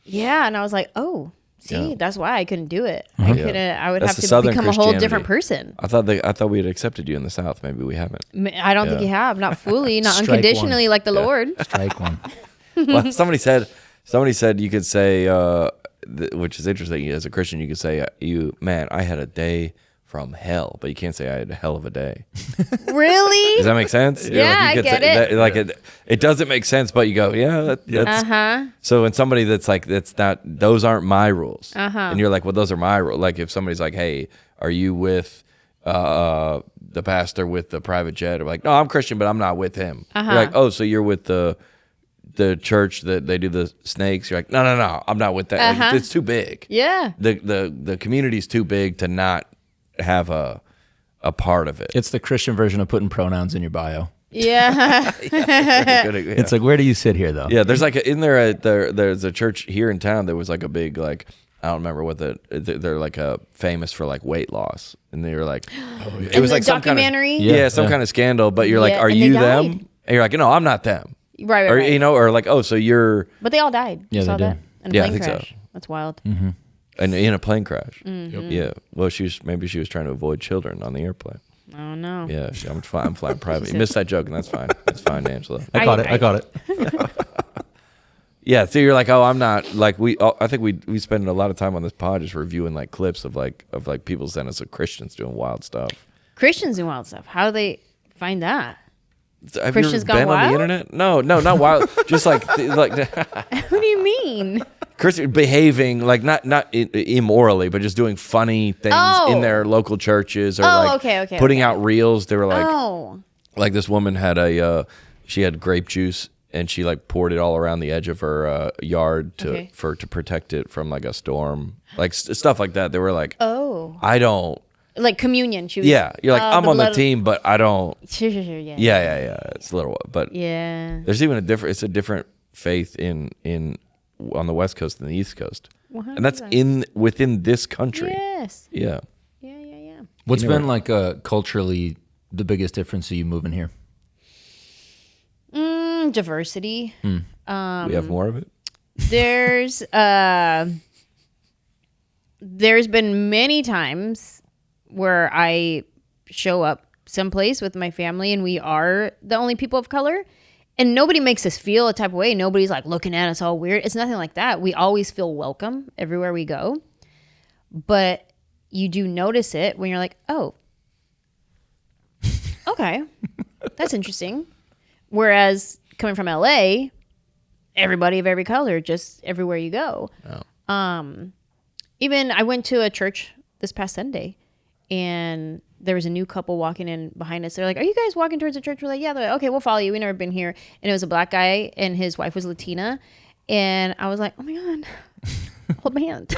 Speaker 4: Yeah, and I was like, oh, see,
Speaker 1: Yeah.
Speaker 4: that's why I couldn't do it.
Speaker 1: Yeah.
Speaker 4: I would
Speaker 1: That's
Speaker 4: have
Speaker 1: the
Speaker 4: to
Speaker 1: Southern
Speaker 4: become a whole different
Speaker 1: Christianity.
Speaker 4: person.
Speaker 1: I thought we had accepted you in the South. Maybe we haven't.
Speaker 4: I don't think
Speaker 1: Yeah.
Speaker 4: you have, not fully, not
Speaker 3: Strike
Speaker 4: unconditionally
Speaker 3: one.
Speaker 4: like the Lord.
Speaker 3: Strike one.
Speaker 1: Well, somebody said you could say, which is interesting. As a Christian, you could say, I had a day from hell, but you can't say I had a hell of a day.
Speaker 4: Really?
Speaker 1: Does that make sense?
Speaker 4: Yeah, I
Speaker 1: you could
Speaker 4: get
Speaker 1: say,
Speaker 4: it.
Speaker 1: It doesn't make sense, but you go, yeah, that's.
Speaker 4: Uh-huh.
Speaker 1: So when somebody that's like, that's not, those aren't my rules.
Speaker 4: Uh-huh.
Speaker 1: And you're like, well, those are my rules. Like if somebody's like, hey, are you with the pastor with the private jet? I'm like, no, I'm Christian, but I'm not with him.
Speaker 4: Uh-huh.
Speaker 1: You're like, oh, so you're with the church that they do the snakes. You're like, no, I'm not with that. Like,
Speaker 4: Uh-huh.
Speaker 1: it's too big.
Speaker 4: Yeah.
Speaker 1: The community's too big to not have a part of it.
Speaker 3: It's the Christian version of putting pronouns in your bio.
Speaker 4: Yeah.
Speaker 3: It's like, where do you sit here, though?
Speaker 1: Yeah, there's like there's a church here in town that was like a big like I don't remember what they're like famous for like weight loss, and they were like it was
Speaker 4: the
Speaker 1: like some kind of
Speaker 4: documentary?
Speaker 1: some kind of scandal, but you're like,
Speaker 4: Yeah,
Speaker 1: are
Speaker 4: and they
Speaker 1: you
Speaker 4: died.
Speaker 1: them? And you're like, no, I'm not them,
Speaker 4: Right,
Speaker 1: or
Speaker 4: right.
Speaker 1: you know, or like, oh, so you're
Speaker 4: But they all died.
Speaker 3: Yeah,
Speaker 4: You saw
Speaker 3: they
Speaker 4: that?
Speaker 3: did.
Speaker 4: In a
Speaker 1: Yeah, I
Speaker 4: plane
Speaker 1: think so.
Speaker 4: crash. That's wild.
Speaker 1: in a plane crash.
Speaker 4: Mm-hmm.
Speaker 1: Yeah, well, maybe she was trying to avoid children on the airplane.
Speaker 4: Oh, no.
Speaker 1: Yeah, I'm flying private. You missed that joke, and that's fine. That's fine, Angela.
Speaker 3: I caught it.
Speaker 1: Yeah, so you're like, oh, I'm not like I think we spend a lot of time on this pod just reviewing like clips of people sending us of Christians doing wild stuff.
Speaker 4: Christians do wild stuff. How do they find that?
Speaker 1: Have
Speaker 4: Christians
Speaker 1: you
Speaker 4: gone
Speaker 1: ever been on
Speaker 4: wild?
Speaker 1: the internet? No, not wild. Just like
Speaker 4: What do you mean?
Speaker 1: Christian behaving like not immorally, but just doing funny things
Speaker 4: Oh.
Speaker 1: in their local churches or
Speaker 4: Oh,
Speaker 1: like
Speaker 4: okay,
Speaker 1: putting
Speaker 4: okay.
Speaker 1: out reels. They were like,
Speaker 4: Oh.
Speaker 1: like this woman had she had grape juice and she like poured it all around the edge of her yard to protect it from like a storm, like stuff like that. They were like,
Speaker 4: Oh.
Speaker 1: I don't.
Speaker 4: Like communion. She was,
Speaker 1: Yeah, you're like, I'm on the
Speaker 4: blood-
Speaker 1: team, but I don't.
Speaker 4: Sure, yeah.
Speaker 1: Yeah. It's a little, but
Speaker 4: Yeah.
Speaker 1: there's even it's a different faith in on the West Coast than the East Coast. And that's within this country.
Speaker 4: Yes.
Speaker 1: Yeah.
Speaker 4: Yeah.
Speaker 3: What's been like culturally the biggest difference of you moving here?
Speaker 4: Diversity.
Speaker 1: We have more of it.
Speaker 4: There's been many times where I show up someplace with my family and we are the only people of color, and nobody makes us feel a type of way. Nobody's like looking at us all weird. It's nothing like that. We always feel welcome everywhere we go. But you do notice it when you're like, oh, okay, that's interesting. Whereas coming from LA, everybody of every color, just everywhere you go. Oh. Even I went to a church this past Sunday, and there was a new couple walking in behind us. They're like, are you guys walking towards the church? We're like, yeah. They're like, okay, we'll follow you. We've never been here. And it was a black guy, and his wife was Latina. And I was like, oh my God, hold my hand.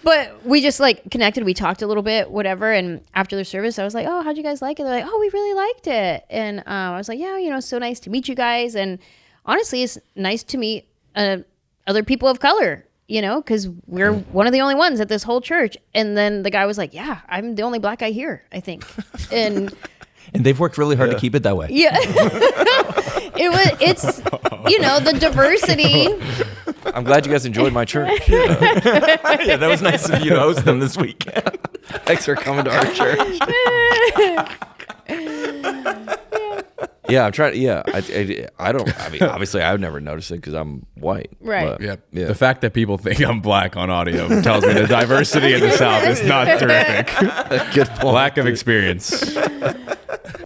Speaker 4: But we just like connected. We talked a little bit, whatever. And after the service, I was like, oh, how'd you guys like it? They're like, oh, we really liked it. And I was like, yeah, so nice to meet you guys. And honestly, it's nice to meet other people of color, because we're one of the only ones at this whole church. And then the guy was like, yeah, I'm the only black guy here, I think. And
Speaker 3: they've worked really hard to keep it that way.
Speaker 4: Yeah. It's the diversity.
Speaker 1: I'm glad you guys enjoyed my church.
Speaker 3: Yeah, that was nice of you to host them this week.
Speaker 1: Thanks for coming to our church. Yeah, I'm trying. Yeah, I don't. I mean, obviously, I would never notice it because I'm white.
Speaker 4: Right.
Speaker 1: But,
Speaker 2: Yeah. The fact that people think I'm black on audio tells me the diversity in the South is not terrific.
Speaker 1: Good point.
Speaker 2: Lack of experience.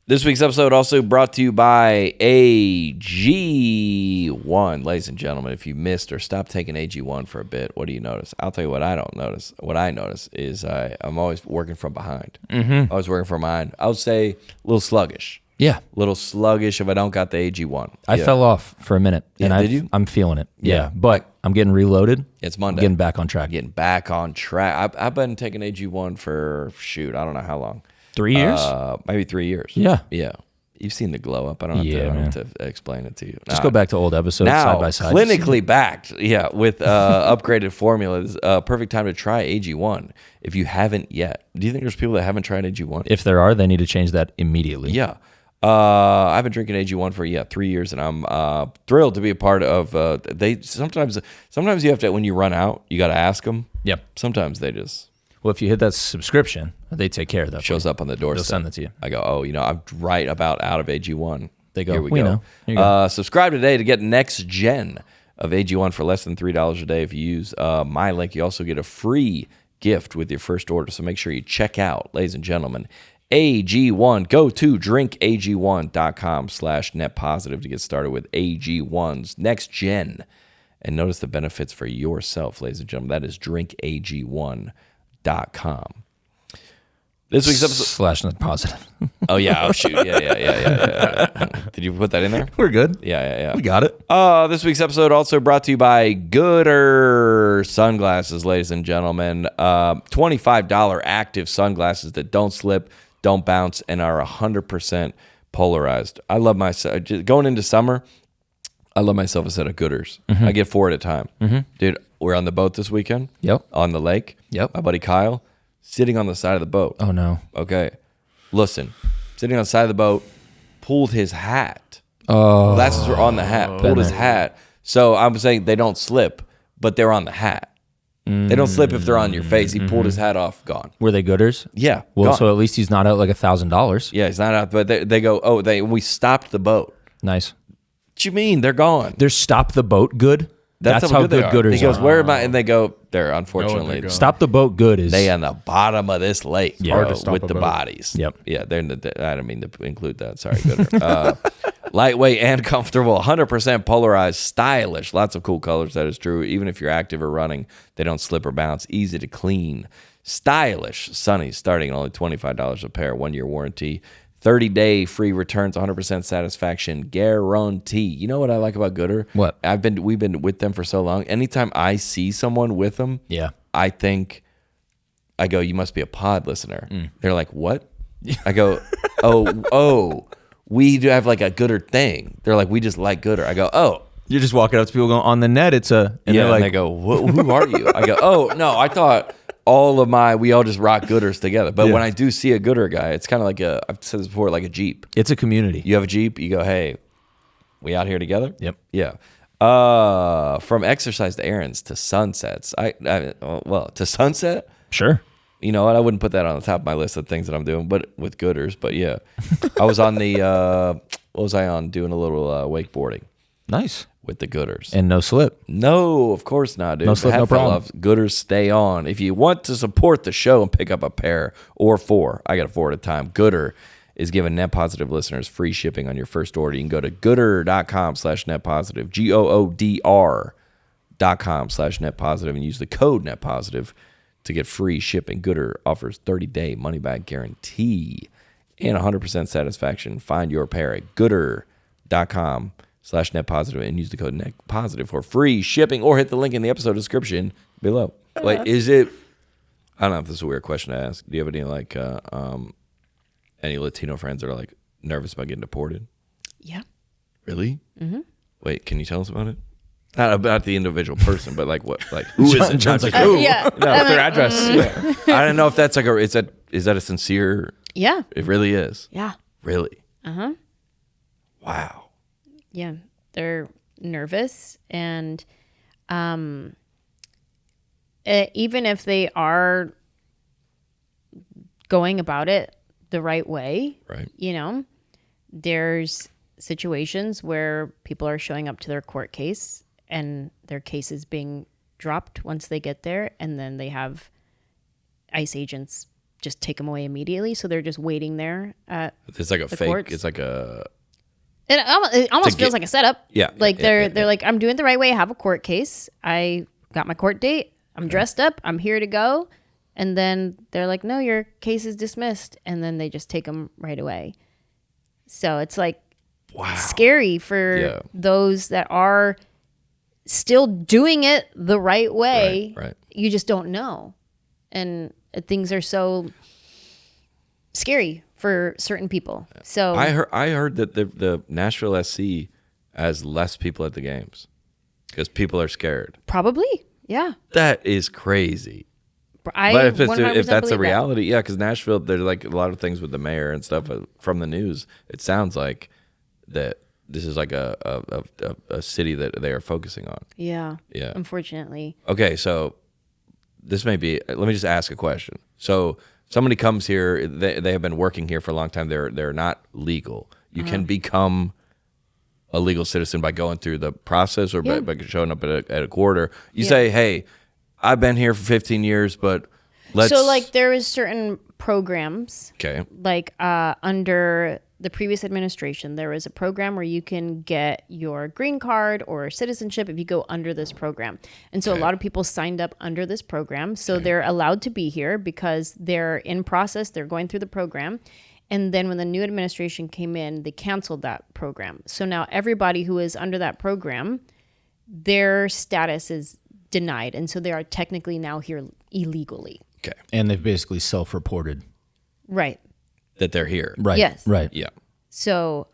Speaker 1: This week's episode also brought to you by AG1. Ladies and gentlemen, if you missed or stopped taking AG1 for a bit, what do you notice? I'll tell you what I don't notice. What I notice is I'm always working from behind. Mm-hmm. Always working from behind. I would say a little sluggish.
Speaker 3: Yeah.
Speaker 1: A little sluggish if I don't got the AG1.
Speaker 3: I fell off for a minute.
Speaker 1: Yeah,
Speaker 3: and
Speaker 1: did you?
Speaker 3: I'm feeling it.
Speaker 1: Yeah.
Speaker 3: Yeah. But I'm getting reloaded.
Speaker 1: It's Monday.
Speaker 3: I'm getting back on track.
Speaker 1: Getting back on track. I've been taking AG1 for, I don't know how long.
Speaker 3: 3 years?
Speaker 1: Maybe 3 years.
Speaker 3: Yeah.
Speaker 1: Yeah. You've seen the glow up. I don't have to explain it to you.
Speaker 3: Just go back to old episodes
Speaker 1: now,
Speaker 3: side by side.
Speaker 1: Clinically backed, with upgraded formulas. Perfect time to try AG1 if you haven't yet. Do you think there's people that haven't tried AG1?
Speaker 3: If there are, they need to change that immediately.
Speaker 1: Yeah. I've been drinking AG1 for 3 years, and I'm thrilled to be a part of. They sometimes you have to, when you run out, you got to ask them.
Speaker 3: Yep.
Speaker 1: Sometimes they just.
Speaker 3: Well, if you hit that subscription, they take care of that.
Speaker 1: Shows up on the doorstep.
Speaker 3: They'll send it to you.
Speaker 1: I go, I'm right about out of AG1.
Speaker 3: They go,
Speaker 1: Here we
Speaker 3: we
Speaker 1: go.
Speaker 3: know. Here you go.
Speaker 1: Subscribe today to get next gen of AG1 for less than $3 a day. If you use my link, you also get a free gift with your first order. So make sure you check out, ladies and gentlemen, AG1. Go to drinkag1.com/netpositive to get started with AG1's next gen. And notice the benefits for yourself, ladies and gentlemen. That is drinkag1.com. This week's episode
Speaker 3: /net positive.
Speaker 1: Oh yeah, oh shoot. Yeah. Did you put that in there?
Speaker 3: We're good.
Speaker 1: Yeah.
Speaker 3: We got it.
Speaker 1: This week's episode also brought to you by Goodr sunglasses, ladies and gentlemen. $25 active sunglasses that don't slip, don't bounce, and are 100% polarized. I love myself. Going into summer, I love myself a set of Goodrs. Mm-hmm. I get 4 at a time. Mm-hmm. Dude, we're on the boat this weekend.
Speaker 3: Yep.
Speaker 1: On the lake.
Speaker 3: Yep.
Speaker 1: My buddy Kyle, sitting on the side of the boat.
Speaker 3: Oh, no.
Speaker 1: Okay. Listen, sitting on the side of the boat, pulled his hat.
Speaker 3: Oh.
Speaker 1: Glasses were on the hat. Pulled his hat. So I'm saying they don't slip, but they're on the hat. They don't slip if they're on your face. He pulled his hat off, gone.
Speaker 3: Were they Goodrs?
Speaker 1: Yeah.
Speaker 3: Well,
Speaker 1: gone.
Speaker 3: so at least he's not out like $1,000.
Speaker 1: Yeah, he's not out. But they go, we stopped the boat.
Speaker 3: Nice.
Speaker 1: What you mean? They're gone.
Speaker 3: There's stop the boat good. That's how good Goodrs
Speaker 1: He goes,
Speaker 3: are.
Speaker 1: where am I? And they go, they're unfortunately.
Speaker 3: Stop the boat good is.
Speaker 1: They on the bottom of this lake,
Speaker 3: Yeah.
Speaker 1: bro,
Speaker 2: to stop
Speaker 1: with
Speaker 2: a
Speaker 1: the
Speaker 2: boat.
Speaker 1: bodies.
Speaker 3: Yep.
Speaker 1: Yeah, they're in the. I don't mean to include that. Sorry, Goodr. Lightweight and comfortable, 100% polarized, stylish, lots of cool colors. That is true. Even if you're active or running, they don't slip or bounce. Easy to clean, stylish, sunny, starting at only $25 a pair. 1-year warranty. 30-day free returns, 100% satisfaction guarantee. You know what I like about Goodr?
Speaker 3: What?
Speaker 1: We've been with them for so long. Anytime I see someone with them,
Speaker 3: Yeah.
Speaker 1: I go, you must be a pod listener. They're like, what? I go, oh, we do have like a Goodr thing. They're like, we just like Goodr. I go, oh,
Speaker 3: You're just walking up to people going, on the net, it's a... And
Speaker 1: yeah,
Speaker 3: they're like,
Speaker 1: and they go, who are you? I go, oh, no, I thought we all just rock Goodrs together. But when I do see a Goodr guy, it's kind of like I've said this before, like a Jeep.
Speaker 3: it's a community.
Speaker 1: You have a Jeep, you go, hey, we out here together?
Speaker 3: Yep.
Speaker 1: Yeah. From exercise to errands to sunsets. To sunset?
Speaker 3: Sure.
Speaker 1: You know what? I wouldn't put that on the top of my list of things that I'm doing, but with Goodrs. But yeah, I was on the, what was I on? Doing a little wakeboarding
Speaker 3: Nice.
Speaker 1: with the Goodrs.
Speaker 3: And no slip.
Speaker 1: No, of course not, dude.
Speaker 3: No slip, no problem.
Speaker 1: Goodrs stay on. If you want to support the show and pick up a pair or 4, I got 4 at a time. Goodr is giving Net Positive listeners free shipping on your first order. You can go to goodr.com/netpositive, GOODR.com/netpositive, and use the code netpositive to get free shipping. Goodr offers 30-day money-back guarantee and 100% satisfaction. Find your pair at goodr.com/netpositive and use the code netpositive for free shipping, or hit the link in the episode description below. Like, is it... I don't know if this is a weird question to ask. Do you have any, like... any Latino friends that are like nervous about getting deported?
Speaker 4: Yeah.
Speaker 1: Really? Mm-hmm. Wait, can you tell us about it? Not about the individual person, but like what? Like who is it?
Speaker 3: John's like, who?
Speaker 4: Yeah.
Speaker 2: No, their address.
Speaker 1: Yeah. I don't know if that's like is that a sincere?
Speaker 4: Yeah.
Speaker 1: It really is.
Speaker 4: Yeah.
Speaker 1: Really?
Speaker 4: Uh-huh.
Speaker 1: Wow.
Speaker 4: Yeah. They're nervous, and even if they are going about it the right way,
Speaker 1: Right.
Speaker 4: you know, there's situations where people are showing up to their court case and their case is being dropped once they get there, and then they have ICE agents just take them away immediately. So they're just waiting there at
Speaker 1: It's like a
Speaker 4: the
Speaker 1: fake.
Speaker 4: courts.
Speaker 1: It's like a.
Speaker 4: It almost feels like a setup.
Speaker 1: Yeah,
Speaker 4: Like
Speaker 1: yeah,
Speaker 4: they're like, I'm doing it the right way. I have a court case. I got my court date. I'm dressed up. I'm here to go. And then they're like, no, your case is dismissed. And then they just take them right away. So it's like scary for those that are still doing it the right way.
Speaker 1: Right.
Speaker 4: You just don't know. And things are so scary for certain people. So
Speaker 1: I heard that the Nashville SC has less people at the games because people are scared.
Speaker 4: probably, yeah.
Speaker 1: That is crazy.
Speaker 4: I
Speaker 1: But if
Speaker 4: 100%
Speaker 1: that's a
Speaker 4: believe that.
Speaker 1: reality, yeah, because Nashville, there's like a lot of things with the mayor and stuff from the news. It sounds like that this is like a city that they are focusing on.
Speaker 4: Yeah.
Speaker 1: Yeah.
Speaker 4: Unfortunately.
Speaker 1: Okay, so this may be. Let me just ask a question. So somebody comes here, they have been working here for a long time. They're not legal. You can become a legal citizen by going through the process or by showing up at a court. Or you say, hey, I've been here for 15 years, but let's.
Speaker 4: So like there is certain programs.
Speaker 1: Okay.
Speaker 4: Like under the previous administration, there was a program where you can get your green card or citizenship if you go under this program. And so a lot of people signed up under this program. So they're allowed to be here because they're in process. They're going through the program. And then when the new administration came in, they canceled that program. So now everybody who is under that program, their status is denied. And so they are technically now here illegally.
Speaker 1: Okay.
Speaker 3: And they've basically self-reported.
Speaker 4: Right.
Speaker 1: That they're here.
Speaker 3: Right.
Speaker 4: Yes.
Speaker 3: Right.
Speaker 1: Yeah.
Speaker 4: So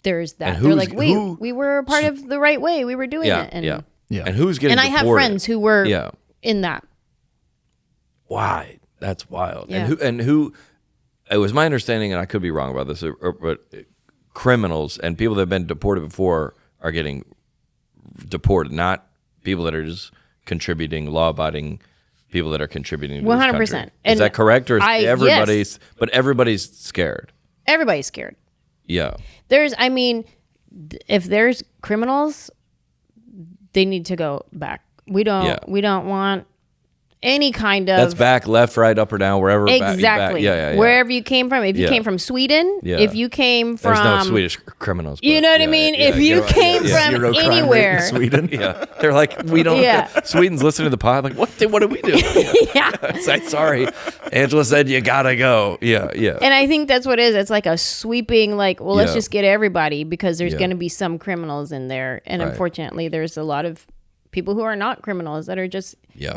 Speaker 4: there's that.
Speaker 1: And
Speaker 4: They're
Speaker 1: who's-
Speaker 4: like,
Speaker 1: who-
Speaker 4: we were a part of the right way. We were doing
Speaker 1: Yeah.
Speaker 4: it. And,
Speaker 1: yeah.
Speaker 3: Yeah.
Speaker 1: And who's getting
Speaker 4: and I have
Speaker 1: deported?
Speaker 4: friends who were in that.
Speaker 1: Why? That's wild.
Speaker 4: Yeah.
Speaker 1: And who? It was my understanding, and I could be wrong about this, but criminals and people that have been deported before are getting deported, not people that are just contributing, law-abiding people that are contributing to
Speaker 4: 100%.
Speaker 1: this country. Is
Speaker 4: And
Speaker 1: that correct, or is everybody's?
Speaker 4: yes.
Speaker 1: But everybody's scared.
Speaker 4: Everybody's scared.
Speaker 1: Yeah.
Speaker 4: If there's criminals, they need to go back. We don't want any kind of.
Speaker 1: That's back, left, right, up or down, wherever.
Speaker 4: Exactly.
Speaker 1: Back. Yeah.
Speaker 4: Wherever you came from. If you came from Sweden, if you came from.
Speaker 1: There's no Swedish criminals.
Speaker 4: You know what I mean? If you came from
Speaker 3: Zero crime rate in
Speaker 4: anywhere.
Speaker 3: Sweden.
Speaker 1: Yeah, they're like, we don't. Sweden's listening to the pod. Like, what did we do? It's like, sorry, Anjelah said you gotta go. Yeah.
Speaker 4: And I think that's what it is. It's like a sweeping, like, well, let's
Speaker 1: Yeah.
Speaker 4: just get everybody because there's
Speaker 1: Yeah.
Speaker 4: going to be some criminals in there. And
Speaker 1: Right.
Speaker 4: unfortunately, there's a lot of people who are not criminals that are just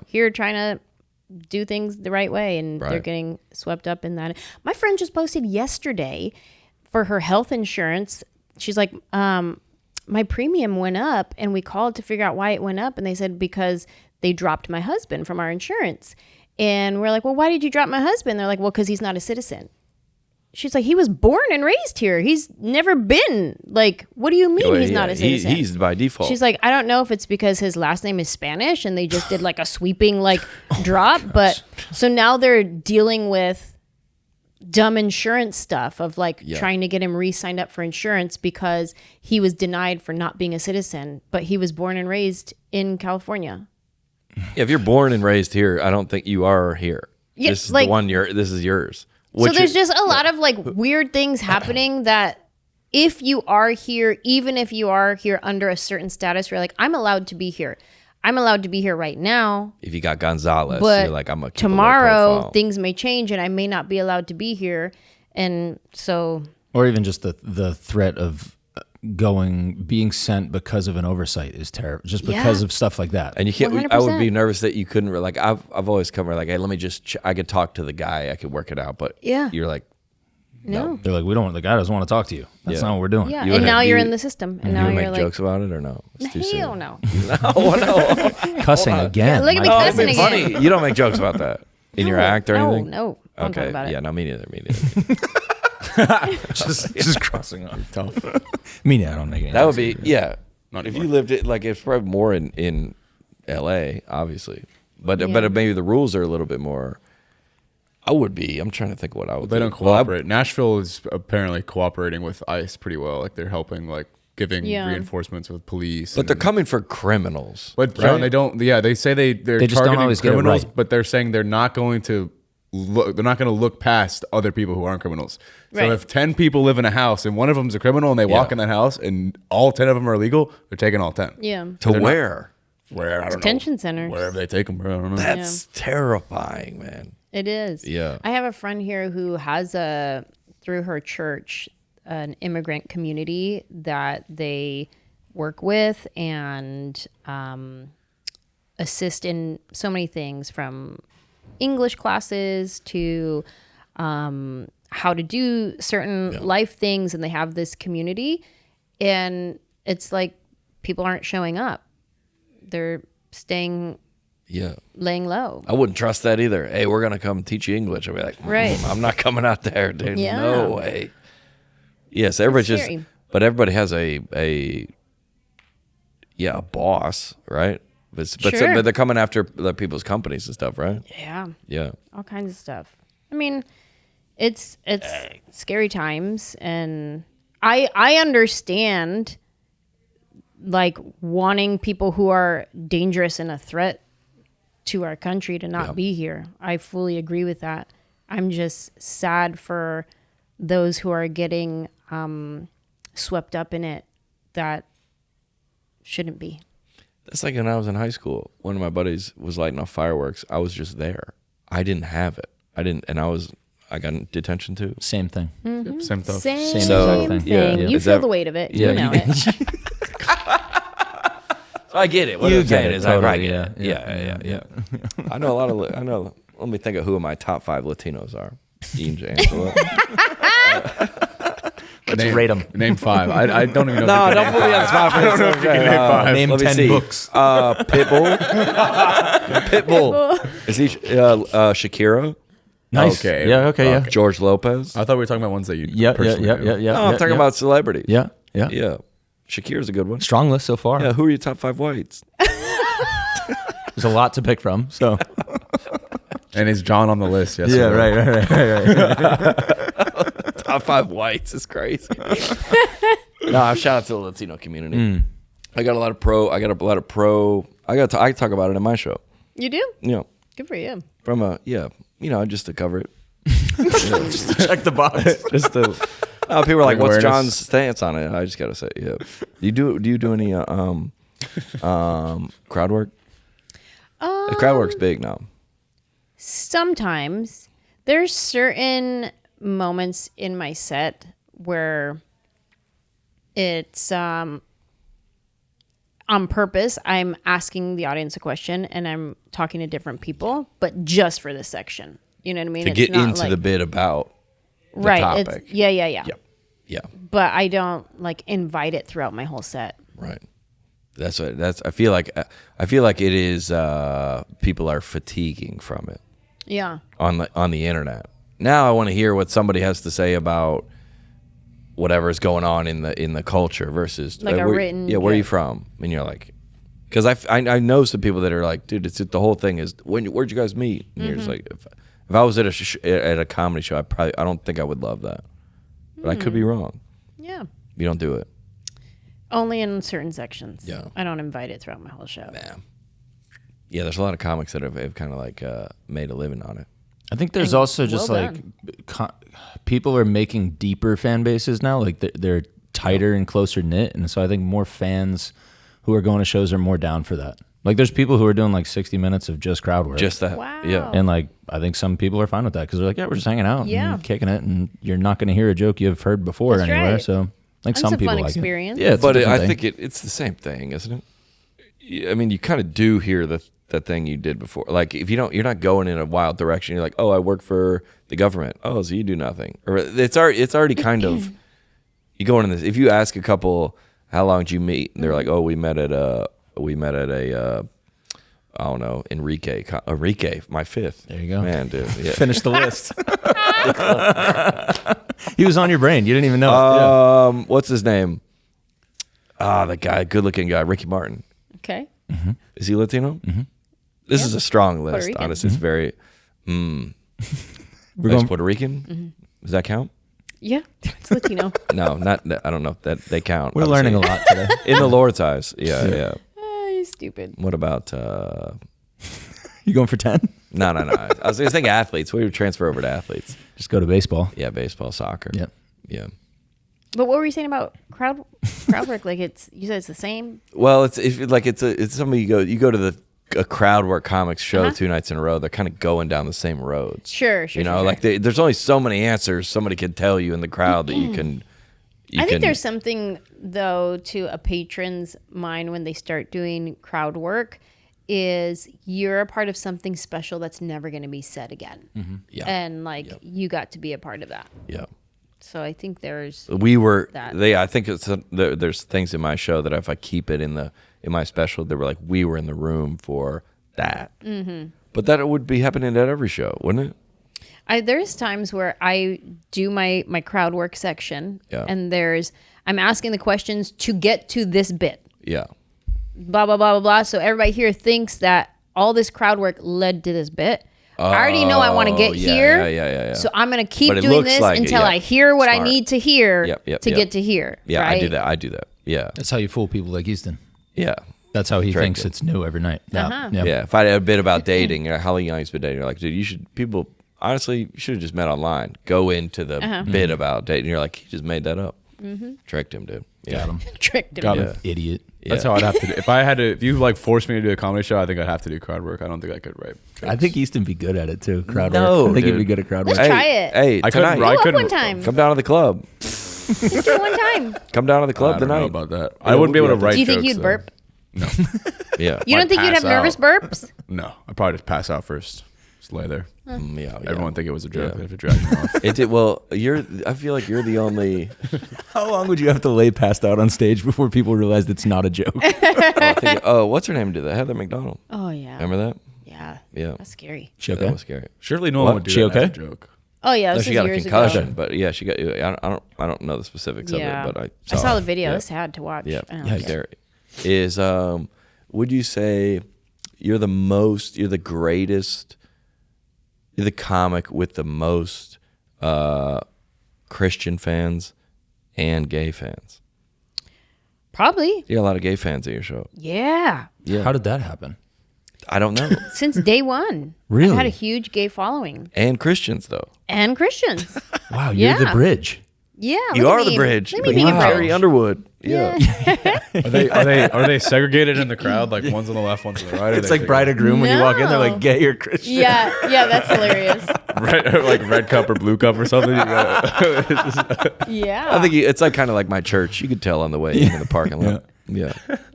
Speaker 4: here trying to do things the right way. And they're
Speaker 1: Right.
Speaker 4: getting swept up in that. My friend just posted yesterday for her health insurance. She's like, my premium went up, and we called to figure out why it went up. And they said, because they dropped my husband from our insurance. And we're like, well, why did you drop my husband? They're like, well, because he's not a citizen. She's like, he was born and raised here. He's never been. Like, what do you mean he's not a citizen?
Speaker 1: He's by default.
Speaker 4: She's like, I don't know if it's because his last name is Spanish and they just did like a sweeping like drop. But so now they're dealing with dumb insurance stuff of like trying to get him re-signed up for insurance because he was denied for not being a citizen, but he was born and raised in California.
Speaker 1: Yeah, if you're born and raised here, I don't think you are here.
Speaker 4: Yeah,
Speaker 1: this is
Speaker 4: like,
Speaker 1: the one this is yours.
Speaker 4: So there's just a lot of like weird things happening that if you are here, even if you are here under a certain status, you're like, I'm allowed to be here. I'm allowed to be here right now.
Speaker 1: If you got Gonzalez,
Speaker 4: but
Speaker 1: you're like, I'm a
Speaker 4: tomorrow things may change and I may not be allowed to be here. And so,
Speaker 3: or even just the threat of being sent because of an oversight is terrible, just because of stuff like that.
Speaker 1: And you can't.
Speaker 4: 100%.
Speaker 1: I would be nervous that you couldn't. Like I've always come like, hey, let me just. I could talk to the guy. I could work it out. But you're like,
Speaker 4: no.
Speaker 3: They're like, we don't. The guy doesn't want to talk to you. That's not what we're doing.
Speaker 4: Yeah, and now you're in the system, and now
Speaker 1: you
Speaker 4: you're
Speaker 1: make
Speaker 4: like,
Speaker 1: jokes about it or no? It's too soon.
Speaker 4: hell no.
Speaker 1: No.
Speaker 3: Cussing again.
Speaker 4: Look at me
Speaker 1: Oh,
Speaker 4: cussing
Speaker 1: it's
Speaker 4: again.
Speaker 1: funny. You don't make jokes about that in your act or anything.
Speaker 4: No, don't talk
Speaker 1: Okay.
Speaker 4: about it.
Speaker 1: Yeah. No. Me neither. Me neither.
Speaker 3: just crossing off. Tough. Me neither. I don't make any.
Speaker 1: That would be
Speaker 2: Not
Speaker 1: if
Speaker 2: anymore.
Speaker 1: you lived it like it's probably more in L.A. obviously, but maybe the rules are a little bit more. I would be. I'm trying to think what I would.
Speaker 2: They
Speaker 1: do.
Speaker 2: don't cooperate. Nashville is apparently cooperating with ICE pretty well. Like they're helping, like giving reinforcements with police.
Speaker 1: But they're coming for criminals.
Speaker 2: But John, they don't. Yeah, they say they're
Speaker 3: They just don't
Speaker 2: targeting
Speaker 3: always get it
Speaker 2: criminals,
Speaker 3: right.
Speaker 2: but they're saying they're not going to look. They're not going to look past other people who aren't criminals. So
Speaker 4: Right.
Speaker 2: if 10 people live in a house and one of them's a criminal and they walk in that house and all 10 of them are illegal, they're taking all 10.
Speaker 4: Yeah.
Speaker 1: To where?
Speaker 2: Where I don't
Speaker 4: Detention
Speaker 2: know.
Speaker 4: centers.
Speaker 2: Wherever they take them, bro. I don't know.
Speaker 1: That's terrifying, man.
Speaker 4: It is.
Speaker 1: Yeah.
Speaker 4: I have a friend here who has through her church, an immigrant community that they work with and assist in so many things, from English classes to how to do certain life things. And they have this community, and it's like people aren't showing up. They're staying laying low.
Speaker 1: I wouldn't trust that either. Hey, we're gonna come teach you English. I'd be like,
Speaker 4: Right.
Speaker 1: I'm not coming out there, dude.
Speaker 4: Yeah.
Speaker 1: No way. Yes, everybody just,
Speaker 4: scary.
Speaker 1: but everybody has a boss, right? But
Speaker 4: Sure.
Speaker 1: they're coming after the people's companies and stuff, right?
Speaker 4: Yeah.
Speaker 1: Yeah.
Speaker 4: All kinds of stuff. I mean, it's scary times, and I understand like wanting people who are dangerous and a threat to our country to not be here. I fully agree with that. I'm just sad for those who are getting swept up in it that shouldn't be.
Speaker 1: That's like when I was in high school. One of my buddies was lighting off fireworks. I was just there. I didn't have it. I got in detention too.
Speaker 3: Same thing.
Speaker 2: Yep, same stuff.
Speaker 4: Same
Speaker 1: So,
Speaker 4: thing.
Speaker 1: yeah.
Speaker 4: You
Speaker 1: Is
Speaker 4: feel
Speaker 1: that-
Speaker 4: the weight of it.
Speaker 1: Yeah.
Speaker 4: You know it.
Speaker 1: So I get it. What
Speaker 3: You
Speaker 1: I'm
Speaker 3: get
Speaker 1: saying
Speaker 3: it,
Speaker 1: is
Speaker 3: totally,
Speaker 1: I get it. Yeah. I know a lot of. Let me think of who my top 5 Latinos are. Anjelah.
Speaker 3: Let's rate them.
Speaker 2: Name 5. I don't even know.
Speaker 1: No,
Speaker 2: if
Speaker 1: don't put me on the spot. I don't know if you can name 5.
Speaker 3: Name 10 books.
Speaker 1: Pitbull. Pitbull. Is he Shakira?
Speaker 3: Nice.
Speaker 2: Okay.
Speaker 3: Yeah. Okay. Yeah.
Speaker 1: George Lopez?
Speaker 2: I thought we were talking about ones that you
Speaker 3: Yeah.
Speaker 2: personally knew.
Speaker 3: Yeah.
Speaker 1: No, I'm talking about celebrities.
Speaker 3: Yeah.
Speaker 1: Yeah. Shakira's a good one.
Speaker 3: Strong list so far.
Speaker 1: Yeah, who are your top 5 whites?
Speaker 3: There's a lot to pick from. So.
Speaker 2: And is John on the list? Yes.
Speaker 3: Yeah.
Speaker 2: Right.
Speaker 3: Right.
Speaker 1: Top 5 whites is crazy. No, shout out to the Latino community. I got a lot of pro. I talk about it in my show.
Speaker 4: You do?
Speaker 1: You know,
Speaker 4: Good for you.
Speaker 1: from just to cover it.
Speaker 3: Check the box.
Speaker 1: Just to. People are like, "What's
Speaker 2: Awareness.
Speaker 1: John's stance on it?" I just gotta say, yeah. Do you do any crowd work? The crowd work's big now.
Speaker 4: Sometimes there's certain moments in my set where it's on purpose. I'm asking the audience a question and I'm talking to different people, but just for this section. You know what I mean?
Speaker 1: To
Speaker 4: It's
Speaker 1: get
Speaker 4: not
Speaker 1: into
Speaker 4: like-
Speaker 1: the bit about the
Speaker 4: right.
Speaker 1: topic.
Speaker 4: Yeah.
Speaker 1: Yep. Yeah.
Speaker 4: But I don't like invite it throughout my whole set.
Speaker 1: Right. I feel like it is people are fatiguing from it.
Speaker 4: Yeah.
Speaker 1: On the internet. Now I want to hear what somebody has to say about whatever's going on in the culture versus
Speaker 4: like a written.
Speaker 1: Yeah, where are you from? And you're like, because I know some people that are like, dude, the whole thing is where'd you guys meet? And you're just like, if I was at a comedy show, I don't think I would love that, but I could be wrong.
Speaker 4: Yeah.
Speaker 1: You don't do it.
Speaker 4: Only in certain sections.
Speaker 1: Yeah.
Speaker 4: I don't invite it throughout my whole show.
Speaker 1: Man. Yeah, there's a lot of comics that have kind of like made a living on it.
Speaker 3: I think there's also just
Speaker 4: well
Speaker 3: like people are making deeper fan bases now. Like they're tighter and closer knit, and so I think more fans who are going to shows are more down for that. Like there's people who are doing like 60 minutes of just crowd work.
Speaker 1: Just that.
Speaker 4: Wow.
Speaker 1: Yeah.
Speaker 3: And like I think some people are fine with that because they're like, yeah, we're just hanging out and kicking it, and you're not going to hear a joke you've heard before
Speaker 4: That's
Speaker 3: anywhere.
Speaker 4: right.
Speaker 3: So like
Speaker 4: That's
Speaker 3: some
Speaker 4: a
Speaker 3: people
Speaker 4: fun
Speaker 3: like
Speaker 4: experience.
Speaker 3: it. Yeah, it's
Speaker 1: But
Speaker 3: a different
Speaker 1: I
Speaker 3: thing.
Speaker 1: think it's the same thing, isn't it? I mean, you kind of do hear that thing you did before. Like if you're not going in a wild direction. You're like, oh, I work for the government. Oh, so you do nothing. Or it's already kind of you go into this. If you ask a couple, how long did you meet? And they're like, oh, we met at a I don't know, Enrique, my fifth.
Speaker 3: There you go.
Speaker 1: Man, dude. Yeah.
Speaker 3: Finish the list. He was on your brain. You didn't even know. it.
Speaker 1: What's his name? The guy, good-looking guy, Ricky Martin.
Speaker 4: Okay.
Speaker 1: Is he Latino? Mm-hmm. This is a strong list.
Speaker 4: Rican.
Speaker 1: Honestly, it's very.
Speaker 3: We're
Speaker 1: Going Puerto Rican.
Speaker 4: Mm-hmm.
Speaker 1: Does that count?
Speaker 4: Yeah. It's Latino.
Speaker 1: No, not. I don't know if that they count.
Speaker 3: We're learning a lot today.
Speaker 1: In the Lord's eyes. Yeah.
Speaker 4: You stupid.
Speaker 1: What about?
Speaker 3: You going for 10?
Speaker 1: No. I was thinking athletes. We would transfer over to athletes.
Speaker 3: Just go to baseball.
Speaker 1: Yeah, baseball, soccer.
Speaker 3: Yep.
Speaker 1: Yeah.
Speaker 4: But what were you saying about crowd work? Like you said it's the same.
Speaker 1: Well, it's somebody you go to a crowd work comics show 2 nights in a row. They're kind of going down the same roads.
Speaker 4: Sure.
Speaker 1: You know, like there's only so many answers somebody can tell you in the crowd that you can.
Speaker 4: I think there's something though to a patron's mind when they start doing crowd work is you're a part of something special that's never going to be said again.
Speaker 1: Mm-hmm. Yeah.
Speaker 4: And you got to be a part of that.
Speaker 1: Yeah.
Speaker 4: So I think there's
Speaker 1: I think there's things in my show that if I keep it in my special, they were like, we were in the room for that. Mm-hmm. But that would be happening at every show, wouldn't it?
Speaker 4: There's times where I do my crowd work section and I'm asking the questions to get to this bit.
Speaker 1: Yeah.
Speaker 4: Blah, blah, blah, blah, blah. So everybody here thinks that all this crowd work led to this bit. I already know I want to get here.
Speaker 1: Yeah.
Speaker 4: So I'm going to keep doing this until I hear what I need to hear to get to here.
Speaker 1: Yeah,
Speaker 4: right?
Speaker 1: I do that. Yeah.
Speaker 3: That's how you fool people like Easton.
Speaker 1: Yeah.
Speaker 3: That's how he thinks it's new every night.
Speaker 4: Uh-huh.
Speaker 1: Yeah. If I had a bit about dating, or how long he's been dating, you're like, dude, honestly, you should have just met online. Go into the bit about dating. You're like, he just made that up. Mm-hmm. Tricked him, dude. Yeah.
Speaker 3: Got him.
Speaker 4: Tricked him.
Speaker 3: Got him. Idiot.
Speaker 2: That's how I'd have to do. If you like forced me to do a comedy show, I think I'd have to do crowd work. I don't think I could write jokes.
Speaker 3: I think Easton be good at it too. Crowd
Speaker 1: No,
Speaker 3: work. I think he'd
Speaker 1: dude.
Speaker 3: be good at crowd
Speaker 4: Let's
Speaker 3: work.
Speaker 4: try it.
Speaker 1: Hey,
Speaker 2: I
Speaker 1: tonight.
Speaker 2: couldn't.
Speaker 4: One time.
Speaker 1: Come down to the club.
Speaker 4: Let's do it one time.
Speaker 1: Come down to the club
Speaker 2: I don't know
Speaker 1: tonight.
Speaker 2: about that. I wouldn't be able to write jokes.
Speaker 4: Do you think you'd
Speaker 2: though.
Speaker 4: burp?
Speaker 2: No.
Speaker 1: Yeah.
Speaker 4: You don't think you'd have
Speaker 2: pass
Speaker 4: nervous
Speaker 2: out.
Speaker 4: burps?
Speaker 2: No. I'd probably just pass out first. Just lay there.
Speaker 1: Yeah.
Speaker 2: Everyone think it was a joke.
Speaker 1: Yeah.
Speaker 2: They have to drag me off.
Speaker 1: It did. Well, I feel like you're the only.
Speaker 3: How long would you have to lay passed out on stage before people realized it's not a joke?
Speaker 1: What's her name did that? Heather McDonald.
Speaker 4: Oh, yeah.
Speaker 1: Remember that?
Speaker 4: Yeah.
Speaker 1: Yeah.
Speaker 4: That's scary.
Speaker 3: She okay?
Speaker 1: That was scary.
Speaker 2: Surely no
Speaker 1: What?
Speaker 2: one would do
Speaker 3: She
Speaker 2: that as a
Speaker 3: okay?
Speaker 2: joke.
Speaker 4: Oh, yeah.
Speaker 1: No,
Speaker 4: This
Speaker 1: she
Speaker 4: was
Speaker 1: got a
Speaker 4: years
Speaker 1: concussion,
Speaker 4: ago.
Speaker 1: but yeah, she got. I don't know the specifics
Speaker 4: Yeah.
Speaker 1: of it, but
Speaker 4: I saw the video.
Speaker 1: Yeah.
Speaker 4: It's sad to watch.
Speaker 1: Yeah,
Speaker 4: I don't
Speaker 1: yeah.
Speaker 4: know.
Speaker 1: Scary. Is would you say you're the greatest, you're the comic with the most Christian fans and gay fans?
Speaker 4: Probably.
Speaker 1: You got a lot of gay fans at your show.
Speaker 4: Yeah.
Speaker 1: Yeah.
Speaker 3: How did that happen?
Speaker 1: I don't know.
Speaker 4: Since day one.
Speaker 3: Really?
Speaker 4: I've had a huge gay following.
Speaker 1: And Christians though.
Speaker 4: And Christians.
Speaker 3: Wow, you're
Speaker 4: Yeah.
Speaker 3: the bridge.
Speaker 4: Yeah.
Speaker 1: You
Speaker 4: look
Speaker 1: are
Speaker 4: at
Speaker 1: the
Speaker 4: me.
Speaker 1: bridge.
Speaker 4: Look at me being a
Speaker 1: Carrie
Speaker 4: bridge.
Speaker 1: Underwood. Yeah.
Speaker 2: Are they segregated in the crowd? Like one's on the left, one's on the right?
Speaker 3: It's like bride or groom when you walk in. They're like
Speaker 4: No.
Speaker 3: gay or Christian.
Speaker 4: Yeah. Yeah. That's hilarious.
Speaker 2: red cup or blue cup or something. You gotta,
Speaker 4: Yeah.
Speaker 1: I think it's like kind of like my church. You could tell on the way into the parking lot. Yeah.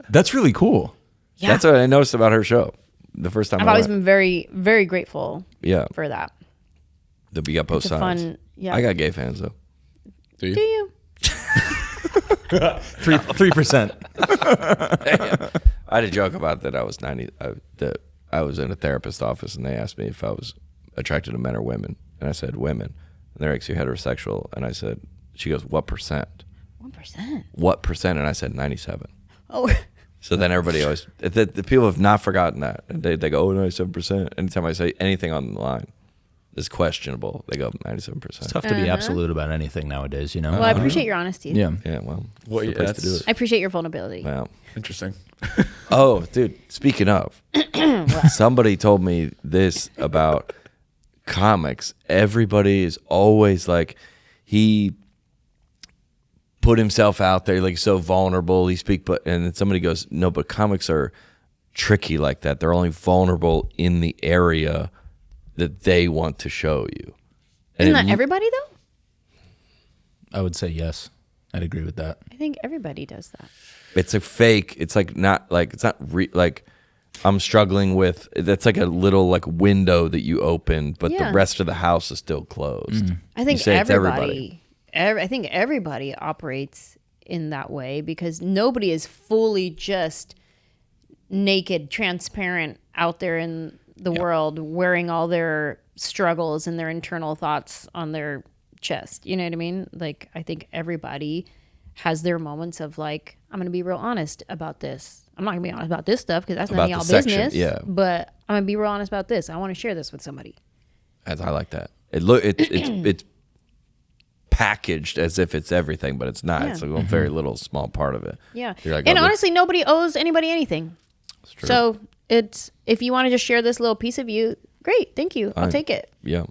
Speaker 3: That's really cool.
Speaker 4: Yeah.
Speaker 1: That's what I noticed about her show. The first time
Speaker 4: I've
Speaker 1: I
Speaker 4: always
Speaker 1: went.
Speaker 4: been very, very grateful
Speaker 1: Yeah.
Speaker 4: for that.
Speaker 1: We got both
Speaker 4: It's a
Speaker 1: sides.
Speaker 4: fun. Yeah.
Speaker 1: I got gay fans though.
Speaker 2: do you?
Speaker 4: Do you?
Speaker 3: 3%.
Speaker 1: I had a joke about that. I was 90. That I was in a therapist office, and they asked me if I was attracted to men or women, and I said women. And they're like, "So you're heterosexual?" And I said, "She goes, what percent?"
Speaker 4: 1%.
Speaker 1: What percent? And I said 97.
Speaker 4: Oh.
Speaker 1: So then everybody always, the people have not forgotten that. And they go, oh, 97%. Anytime I say anything on the line is questionable, they go 97%.
Speaker 3: It's tough to be absolute about anything nowadays, you know?
Speaker 4: Well, I appreciate your honesty.
Speaker 3: Yeah.
Speaker 1: Yeah, well,
Speaker 2: Well,
Speaker 1: it's the
Speaker 2: yeah,
Speaker 1: place to do it.
Speaker 4: I appreciate your vulnerability.
Speaker 1: Wow.
Speaker 2: Interesting.
Speaker 1: Oh, dude, speaking of, somebody told me this about comics. Everybody is always like, he put himself out there, like so vulnerable. And then somebody goes, no, but comics are tricky like that. They're only vulnerable in the area that they want to show you. And
Speaker 4: Isn't that everybody though?
Speaker 3: I would say yes. I'd agree with that.
Speaker 4: I think everybody does that.
Speaker 1: It's a fake. It's like not like it's not like I'm struggling with. That's like a little like window that you open, but
Speaker 4: Yeah.
Speaker 1: the rest of the house is still closed.
Speaker 4: I think
Speaker 1: You say it's
Speaker 4: everybody. I think everybody operates in that way because nobody is fully just naked, transparent out there in the world, wearing all their struggles and their internal thoughts on their chest. You know what I mean? Like, I think everybody has their moments of like, I'm going to be real honest about this. I'm not going to be honest about this stuff because that's none of
Speaker 1: About
Speaker 4: y'all
Speaker 1: the section,
Speaker 4: business.
Speaker 1: yeah.
Speaker 4: But I'm going to be real honest about this. I want to share this with somebody.
Speaker 1: I like that. It's packaged as if it's everything, but it's not.
Speaker 4: Yeah.
Speaker 1: It's like a very little small part of it.
Speaker 4: Yeah.
Speaker 1: You're like,
Speaker 4: And
Speaker 1: oh, look,
Speaker 4: honestly, nobody owes anybody anything.
Speaker 1: it's true.
Speaker 4: So it's, if you want to just share this little piece of you, great. Thank you. I'll
Speaker 1: Fine.
Speaker 4: take it.
Speaker 1: Yeah,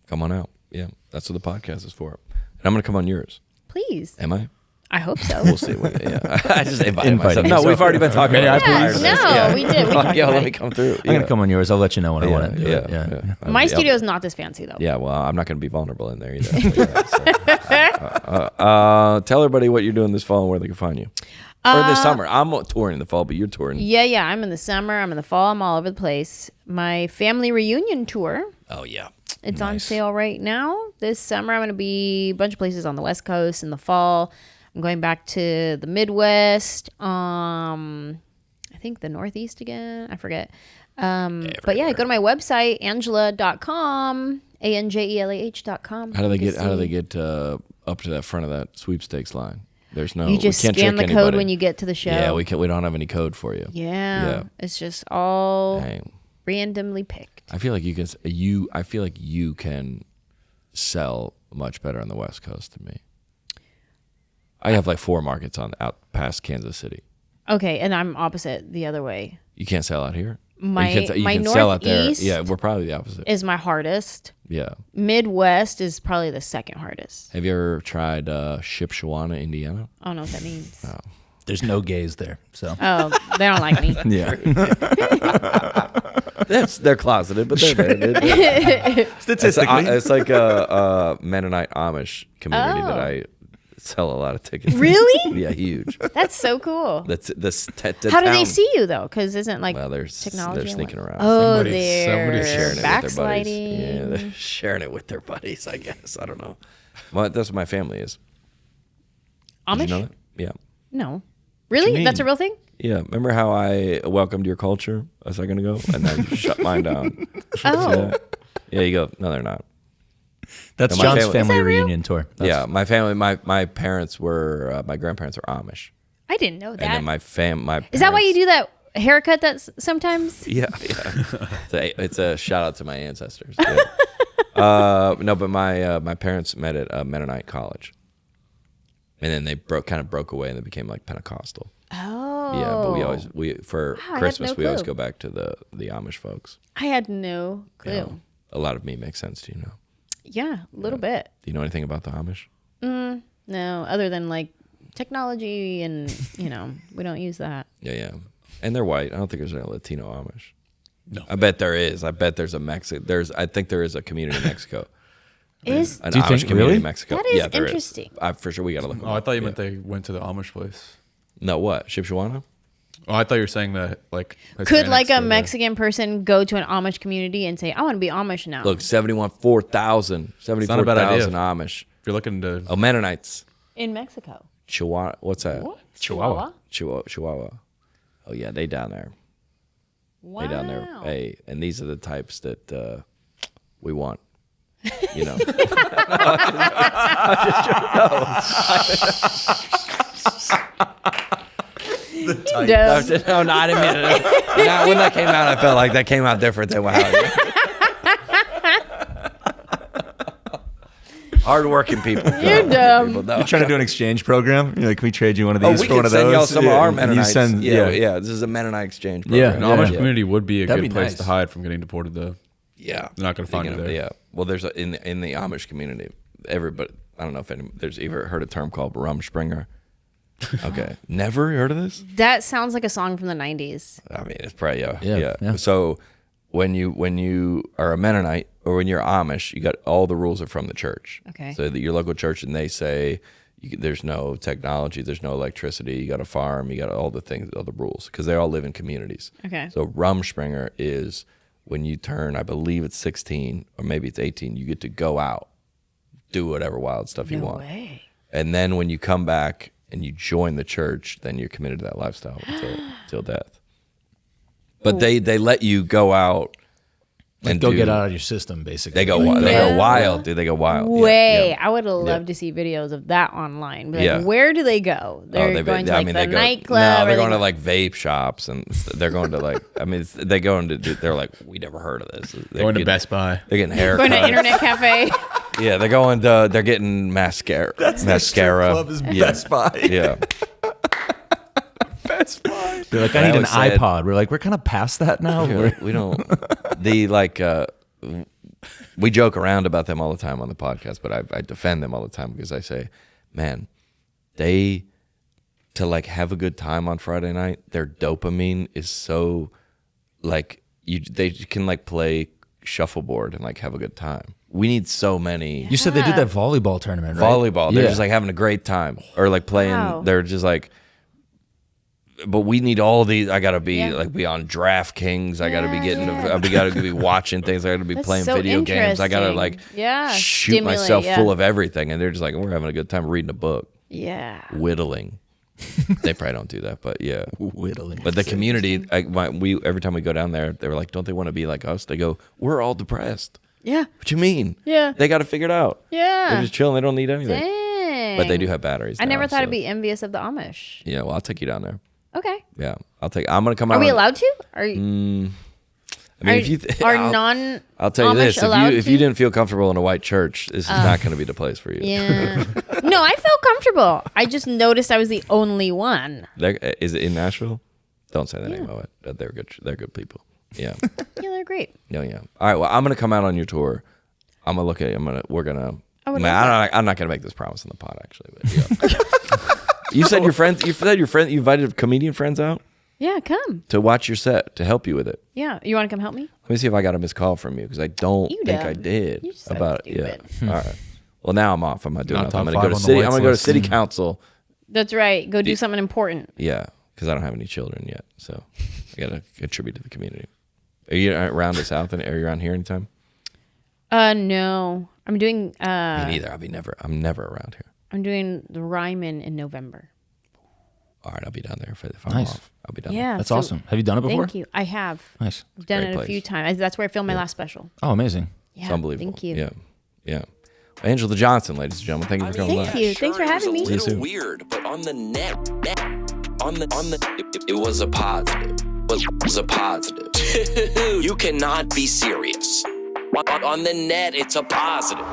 Speaker 1: come on out. Yeah, that's what the podcast is for. And I'm gonna come on yours.
Speaker 4: Please.
Speaker 1: Am I?
Speaker 4: I hope so.
Speaker 1: We'll see. Yeah, I just invited myself.
Speaker 3: Inviting
Speaker 1: No,
Speaker 3: yourself.
Speaker 1: we've already been talking.
Speaker 3: May I
Speaker 1: about it.
Speaker 3: please?
Speaker 4: No, we did. We talked
Speaker 1: Yeah,
Speaker 4: about
Speaker 1: let
Speaker 4: it.
Speaker 1: me come through.
Speaker 3: I'm going to come on yours. I'll let you know when I want to do it. Yeah.
Speaker 4: My studio is not this fancy though.
Speaker 1: Yeah, well, I'm not going to be vulnerable in there either. Tell everybody what you're doing this fall and where they can find you. Or this summer. I'm touring in the fall, but you're touring.
Speaker 4: Yeah. I'm in the summer. I'm in the fall. I'm all over the place. My family reunion tour.
Speaker 1: Oh, yeah.
Speaker 4: It's on sale right now. This summer, I'm going to be a bunch of places on the West Coast. In the fall, I'm going back to the Midwest. I think the Northeast again. I forget. But yeah, go to my website, Anjelah.com, ANJELAH.com.
Speaker 1: How do they get up to that front of that sweepstakes line? There's no.
Speaker 4: You just
Speaker 1: we can't
Speaker 4: scan the
Speaker 1: trick
Speaker 4: code
Speaker 1: anybody.
Speaker 4: when you get to the show.
Speaker 1: Yeah, we don't have any code for you.
Speaker 4: Yeah. It's just all
Speaker 1: Dang.
Speaker 4: randomly picked.
Speaker 1: I feel like I feel like you can sell much better on the West Coast than me. I have like 4 markets out past Kansas City.
Speaker 4: Okay, and I'm opposite the other way.
Speaker 1: You can't sell out here.
Speaker 4: My
Speaker 1: you can sell out there.
Speaker 4: Northeast
Speaker 1: Yeah, we're probably the opposite.
Speaker 4: is my hardest.
Speaker 1: Yeah.
Speaker 4: Midwest is probably the second hardest.
Speaker 1: Have you ever tried Shipshewana, Indiana?
Speaker 4: I don't know what that means.
Speaker 3: There's no gays there. So
Speaker 4: Oh, they don't like me.
Speaker 3: yeah.
Speaker 1: They're closeted, but they're there.
Speaker 3: Statistically.
Speaker 1: It's like a Mennonite Amish community that I sell a lot of tickets.
Speaker 4: Really?
Speaker 1: Yeah, huge.
Speaker 4: That's so cool.
Speaker 1: That's the
Speaker 4: How do
Speaker 1: town-
Speaker 4: they see you though? Because isn't like
Speaker 1: Well, they're
Speaker 4: technology.
Speaker 1: they're
Speaker 4: and
Speaker 1: sneaking
Speaker 4: what-
Speaker 1: around.
Speaker 4: Oh,
Speaker 2: Somebody's
Speaker 4: they're
Speaker 1: sharing it with their buddies.
Speaker 4: backsliding.
Speaker 1: Yeah, they're sharing it with their buddies. I guess I don't know. Well, that's what my family is.
Speaker 4: Amish?
Speaker 1: Did you know that? Yeah.
Speaker 4: No. Really?
Speaker 1: mean?
Speaker 4: That's a real thing?
Speaker 1: Yeah. Remember how I welcomed your culture a second ago and then shut mine down?
Speaker 4: Oh.
Speaker 1: Yeah. Yeah. You go. No, they're not.
Speaker 3: That's
Speaker 1: No, my
Speaker 3: John's
Speaker 1: family-
Speaker 3: family
Speaker 4: Is that real?
Speaker 3: reunion tour.
Speaker 1: Yeah, my family, my parents were, my grandparents were Amish,
Speaker 4: I didn't know that.
Speaker 1: and then my
Speaker 4: Is that why you
Speaker 1: parents-
Speaker 4: do that haircut that's sometimes?
Speaker 1: Yeah, it's a shout out to my ancestors. Yeah. No, but my parents met at a Mennonite college, and then they kind of broke away and they became like Pentecostal.
Speaker 4: Oh.
Speaker 1: Yeah, but for
Speaker 4: Wow, I had
Speaker 1: Christmas
Speaker 4: no
Speaker 1: we always
Speaker 4: clue.
Speaker 1: go back to the Amish folks.
Speaker 4: I had no clue.
Speaker 1: You know, a lot of me makes sense to you now.
Speaker 4: Yeah, a little bit.
Speaker 1: Do you know anything about the Amish?
Speaker 4: No, other than like technology and, we don't use that.
Speaker 1: Yeah, and they're white. I don't think there's any Latino Amish. No, I bet there is. I bet there's a I think there is a community in Mexico.
Speaker 4: Is
Speaker 1: An
Speaker 3: Do you
Speaker 1: Amish
Speaker 3: think-
Speaker 1: community
Speaker 3: really?
Speaker 1: in Mexico.
Speaker 4: That is
Speaker 1: Yeah, there
Speaker 4: interesting.
Speaker 1: For sure, we gotta look.
Speaker 2: Oh, I thought you meant they went to the Amish place.
Speaker 1: No, what? Shipshewana?
Speaker 2: Oh, I thought you were saying that like
Speaker 4: could
Speaker 2: Hispanics
Speaker 4: like a
Speaker 2: go there.
Speaker 4: Mexican person go to an Amish community and say, I want to be Amish now?
Speaker 1: Look, 74,000
Speaker 2: not a bad idea.
Speaker 1: Amish.
Speaker 2: If you're looking to
Speaker 1: Oh, Mennonites.
Speaker 4: in Mexico.
Speaker 1: Chihuahua. What's that?
Speaker 3: Chihuahua.
Speaker 1: Chihuahua. Oh yeah, they down there.
Speaker 4: Wow.
Speaker 1: They down there. Hey, and these are the types that we want. You know.
Speaker 4: Dumb.
Speaker 1: No, I didn't mean it. Now, when that came out, I felt like that came out different than how. Hardworking people.
Speaker 4: You're dumb.
Speaker 1: People, no.
Speaker 3: You're trying to do an exchange program? You're like, can we trade you one of these
Speaker 1: we
Speaker 3: for one
Speaker 1: can
Speaker 3: of
Speaker 1: send
Speaker 3: those?
Speaker 1: y'all some of our
Speaker 3: And you
Speaker 1: Mennonites.
Speaker 3: send-
Speaker 1: Yeah. This is a Mennonite exchange
Speaker 3: Yeah.
Speaker 1: program.
Speaker 2: The Amish
Speaker 3: Yeah.
Speaker 2: community would be a
Speaker 3: That'd
Speaker 2: good
Speaker 3: be
Speaker 2: place
Speaker 3: nice.
Speaker 2: to hide from getting deported, though.
Speaker 1: Yeah,
Speaker 2: They're not gonna find you there.
Speaker 1: Yeah, well, there's in the Amish community, everybody. I don't know if there's ever heard a term called Rumspringer. Okay, never heard of this.
Speaker 4: That sounds like a song from the 90s.
Speaker 1: I mean, it's probably
Speaker 3: Yeah.
Speaker 1: So when you are a Mennonite or when you're Amish, you got all the rules are from the church.
Speaker 4: Okay.
Speaker 1: So your local church, and they say there's no technology, there's no electricity. You got a farm, you got all the things, all the rules, because they all live in communities.
Speaker 4: Okay.
Speaker 1: So Rumspringer is when you turn, I believe it's 16 or maybe it's 18, you get to go out, do whatever wild stuff you
Speaker 4: No
Speaker 1: want.
Speaker 4: way.
Speaker 1: And then when you come back and you join the church, then you're committed to that lifestyle until death. But they let you go out and
Speaker 3: Go get out of your system, basically.
Speaker 1: They go
Speaker 4: Yeah.
Speaker 1: wild, dude. They go wild. Yeah,
Speaker 4: Way.
Speaker 1: yeah.
Speaker 4: I would have loved to see videos of that online. Like,
Speaker 1: Yeah.
Speaker 4: where do they go? They're
Speaker 1: they-
Speaker 4: going to
Speaker 1: I
Speaker 4: like
Speaker 1: mean,
Speaker 4: the
Speaker 1: they go,
Speaker 4: nightclub.
Speaker 1: No,
Speaker 4: or
Speaker 1: they're
Speaker 4: they
Speaker 1: going to
Speaker 4: go-
Speaker 1: like vape shops, and they're going to like. I mean, they go into. They're like, we never heard of this. They're
Speaker 2: Going to
Speaker 1: getting-
Speaker 2: Best Buy.
Speaker 1: They're getting haircuts.
Speaker 4: going to internet cafe.
Speaker 1: Yeah, they're going to. They're getting mascara.
Speaker 3: That's
Speaker 1: mascara.
Speaker 3: Club is
Speaker 1: Yeah.
Speaker 3: Best Buy.
Speaker 1: Yeah.
Speaker 3: They're like, I
Speaker 1: I
Speaker 3: need an
Speaker 1: always said-
Speaker 3: iPod. We're like, we're kind of past that now. We're-
Speaker 1: We don't. We joke around about them all the time on the podcast, but I defend them all the time because I say, man, to like have a good time on Friday night, their dopamine is so like they can like play shuffleboard and like have a good time. We need so many
Speaker 3: You said they did that volleyball tournament, right?
Speaker 1: volleyball. They're
Speaker 3: Yeah.
Speaker 1: just like having a great time or like playing.
Speaker 4: Wow.
Speaker 1: They're just like. But we need all these. I gotta be
Speaker 4: Yeah.
Speaker 1: like be on DraftKings. I gotta be getting.
Speaker 4: Yeah.
Speaker 1: I gotta be watching things. I gotta be
Speaker 4: That's
Speaker 1: playing
Speaker 4: so
Speaker 1: video games. I gotta like
Speaker 4: interesting.
Speaker 1: shoot
Speaker 4: Stimulate,
Speaker 1: myself
Speaker 4: yeah.
Speaker 1: full of everything. And they're just like, we're having a good time reading a book,
Speaker 4: Yeah.
Speaker 1: whittling. They probably don't do that, but yeah.
Speaker 3: Whittling.
Speaker 1: But the community, we every time we go down there, they were like, don't they want to be like us? They go, we're all depressed.
Speaker 4: Yeah.
Speaker 1: What you mean?
Speaker 4: Yeah.
Speaker 1: They got to figure it out.
Speaker 4: Yeah.
Speaker 1: They're just chilling. They don't need anything.
Speaker 4: Dang.
Speaker 1: But they do have batteries.
Speaker 4: I never
Speaker 1: now,
Speaker 4: thought
Speaker 1: so-
Speaker 4: I'd be envious of the Amish.
Speaker 1: Yeah, well, I'll take you down there.
Speaker 4: Okay.
Speaker 1: Yeah, I'm gonna come out.
Speaker 4: Are we
Speaker 1: on-
Speaker 4: allowed to? Are
Speaker 1: I mean,
Speaker 4: are,
Speaker 1: if you,
Speaker 4: are
Speaker 1: I'll-
Speaker 4: non
Speaker 1: I'll tell you
Speaker 4: Amish
Speaker 1: this:
Speaker 4: allowed
Speaker 1: if
Speaker 4: to?
Speaker 1: you didn't feel comfortable in a white church, this is not going to be the place for you.
Speaker 4: Yeah. No, I felt comfortable. I just noticed I was the only one.
Speaker 1: Is it in Nashville? Don't say the name of it. They're good. They're good people. Yeah.
Speaker 4: Yeah, they're great.
Speaker 1: Yeah. All right. Well, I'm gonna come out on your tour. I'm gonna look at. We're gonna.
Speaker 4: I would
Speaker 1: Man,
Speaker 4: love
Speaker 1: I'm not gonna make this promise in the pod actually. But yeah. You said your friends. You said your friend. You invited comedian friends out
Speaker 4: Yeah, come.
Speaker 1: to watch your set to help you with it.
Speaker 4: Yeah. You want to come help me?
Speaker 1: Let me see if I got a missed call from you because I don't
Speaker 4: You
Speaker 1: think
Speaker 4: dumb.
Speaker 1: I did.
Speaker 4: You're so
Speaker 1: about
Speaker 4: stupid.
Speaker 1: Yeah. All right. Well, now I'm off. I'm not doing
Speaker 2: Not
Speaker 1: nothing. I'm
Speaker 2: top
Speaker 1: gonna go
Speaker 2: five
Speaker 1: to
Speaker 2: on the
Speaker 1: city.
Speaker 2: whites
Speaker 1: I'm gonna go to
Speaker 2: list.
Speaker 1: city council.
Speaker 4: That's right. Go do something important.
Speaker 1: Yeah, because I don't have any children yet, so I gotta contribute to the community. Are you around the South? And are you around here anytime?
Speaker 4: No. I'm doing
Speaker 1: Me neither. I'm never around here.
Speaker 4: I'm doing the Ryman in November.
Speaker 1: All right, I'll be down there if I'm
Speaker 3: Nice.
Speaker 1: off. I'll be down
Speaker 4: Yeah.
Speaker 3: That's
Speaker 4: so
Speaker 3: awesome. Have you done it before?
Speaker 4: Thank you. I have.
Speaker 3: Nice.
Speaker 4: I've done
Speaker 1: great
Speaker 4: it a few
Speaker 1: place.
Speaker 4: times. That's where I filmed my last special.
Speaker 3: Oh, amazing.
Speaker 4: Yeah.
Speaker 1: It's unbelievable.
Speaker 4: Thank you.
Speaker 1: Yeah. Anjelah Johnson, ladies and gentlemen. Thank you for coming
Speaker 4: Thank
Speaker 1: by.
Speaker 4: you. Thanks for having me.
Speaker 1: See you
Speaker 5: It was a
Speaker 1: soon.
Speaker 5: little weird, but on the net, it was a positive. It was a positive. You cannot be serious. On the net, it's a positive.